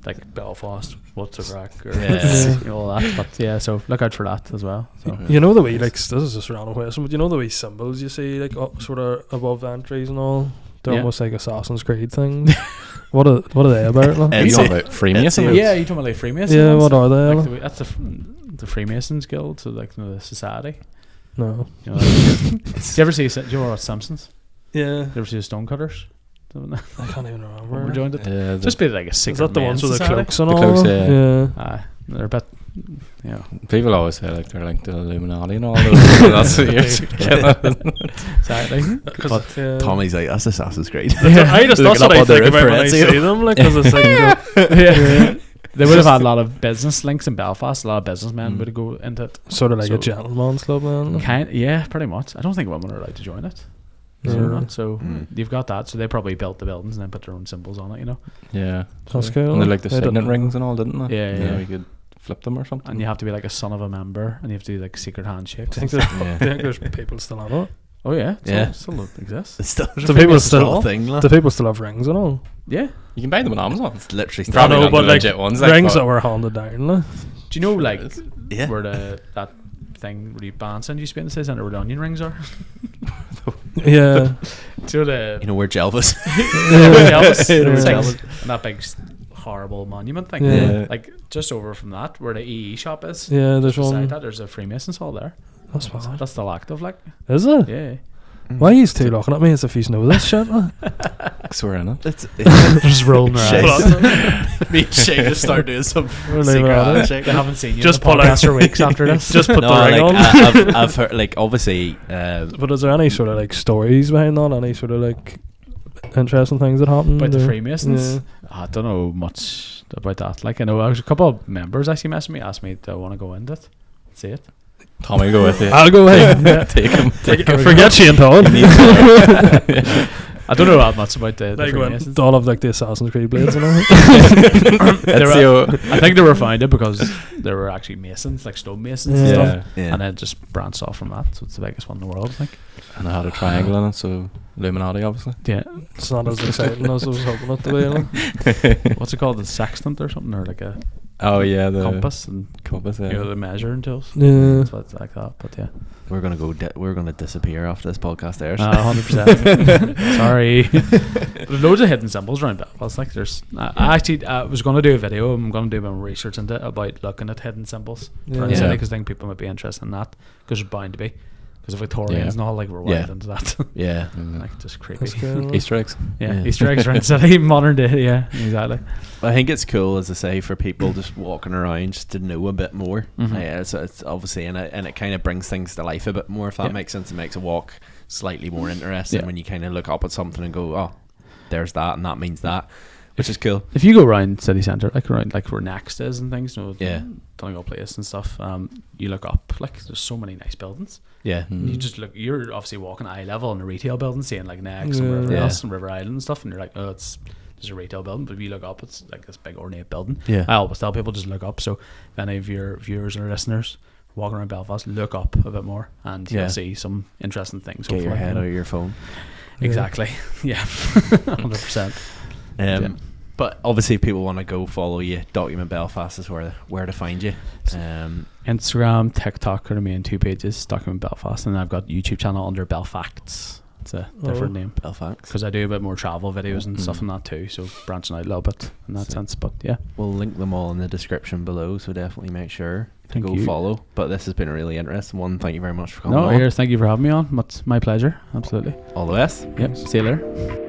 like Belfast, what's a crack, or Yeah. all that. But yeah, so look out for that as well. So You know the way, like, this is just a random question, but you know the way symbols you see, like, sort of above entries and all? They're Yeah. almost like Assassin's Creed things. What are they about? Like? Are you It's on a- about Freemason? yeah, you talking about like Freemasons? Yeah, what are they? Like that's the Freemasons Guild, so like the society. No. You know, like, do you ever see? Do you ever watch Simpsons? Yeah. You ever see the Stonecutters? I can't even remember. We're joined it. Yeah, Just be like a Is secret. that the ones with the society. cloaks and The all? cloaks, yeah. Yeah. They're a bit, people always say like they're like the Illuminati and all those. That's what you're exactly. But, yeah. Tommy's like, that's Assassin's Creed. I just, that's Looking what up I all the think about when I references. see them, like, because it's like, Yeah. They would have had a lot of business links in Belfast. A lot of businessmen would go into it. sort of like So- a gentleman's club, man. Yeah, pretty much. I don't think women are allowed to join it. Yeah. So, not. So Mm. you've got that. So they probably built the buildings and then put their own symbols on it. Yeah. That's cool. And they like the I didn't signet know. rings and all, didn't they? Yeah. You could flip them or something. And you have to be like a son of a member, and you have to do like secret handshakes. I think there's people still on it. Oh yeah, Yeah. still exists. It's still, Do people still a thing. do people still have rings and all? Yeah. You can buy them on Amazon. It's literally Probably I know, not but the like legit ones. rings but- that were handed down. Like. Do you know like Yeah. where that thing where you bands in you spin the center where the onion rings are? Yeah. Do you know the You know where Jelvis? Elvis? Yeah. It's like- Elvis. and that big horrible monument thing. Yeah. Like just over from that where the EE shop is. Yeah, there's Beside one. that there's a Freemasons hall there. That's bad. That's still active, like. Is it? Yeah. Why are you two looking at me as if you know this shit? So we're in it. It's Just rolling around. me and Shay just start doing some We're secret leaving it out. handshake. They haven't seen you Just in the pull out- podcast for weeks after this. Just put No, the ring like on. I've heard, like, obviously, But is there any sort of like stories behind that? Any sort of like interesting things that happened? About the or- Freemasons? Yeah. I don't know much about that. Like, I know a couple of members actually messaged me, asked me, do I want to go into it? See it? Tommy, go with you. I'll go ahead. Take him. Forget Shane Todd. I don't know that much about the They Freemasons. went all of like the Assassin's Creed blades and all. That's the I think they were founded because they were actually masons, like stone masons and Yeah. stuff. yeah. And then it just branched off from that. So it's the biggest one in the world, I think. and I had a triangle in it, so Illuminati, obviously. Yeah. It's not as exciting as I was hoping it to be. Like. What's it called? The sextant or something? Or like a Oh yeah, the compass and Compass. Yeah. you know, the measuring tools. Yeah. It's what it's like that. But yeah. We're gonna go. We're gonna disappear after this podcast. There. 100%. Sorry. There's loads of hidden symbols around Belfast. Like there's, I actually was going to do a video. I'm going to do my research into it about looking at hidden symbols around the Yeah. city because I think people might be interested in that because there's bound to be. Because of Victorians and all, like we're Yeah. wild into that. Yeah. Like just creepy. That's cool. Easter eggs. Yeah, Yeah. Easter eggs around the city, modern day. Yeah, exactly. I think it's cool, as I say, for people just walking around just to know a bit more. Mhm. It's obviously, and it kind of brings things to life a bit more. If that Yeah. makes sense, it makes a walk slightly more interesting Yeah. when you kind of look up at something and go, "Oh, there's that, and that means that," which is cool. If you go around city centre, like around like where Next is and things, you know, Yeah. Donegal Place and stuff, you look up, like there's so many nice buildings. Yeah, Mm. You just look. You're obviously walking eye level in a retail building, seeing like Next and Yeah. wherever Yeah. else and River Island and stuff, and you're like, oh, there's a retail building. But if you look up, it's like this big ornate building. yeah, I always tell people just look up. So if any of your viewers or listeners walking around Belfast, look up a bit more, and Yeah. you'll see some interesting things. Get your hopefully, head you know. out of your phone. Exactly. Yeah. 100%. Yeah. But obviously, if people want to go follow you, Document Belfast is where to find you. Instagram, TikTok are the main two pages. Document Belfast, and I've got YouTube channel under Belfacts. It's a different name Belfast. because I do a bit more travel videos and stuff in that too. So branching out a little bit in that sense. But yeah, We'll link them all in the description below, so definitely make sure to Thank go you. follow. But this has been a really interesting one. Thank you very much for coming no, on. here. Thank you for having me on. It's my pleasure. Absolutely. All the best. Yep. See you later.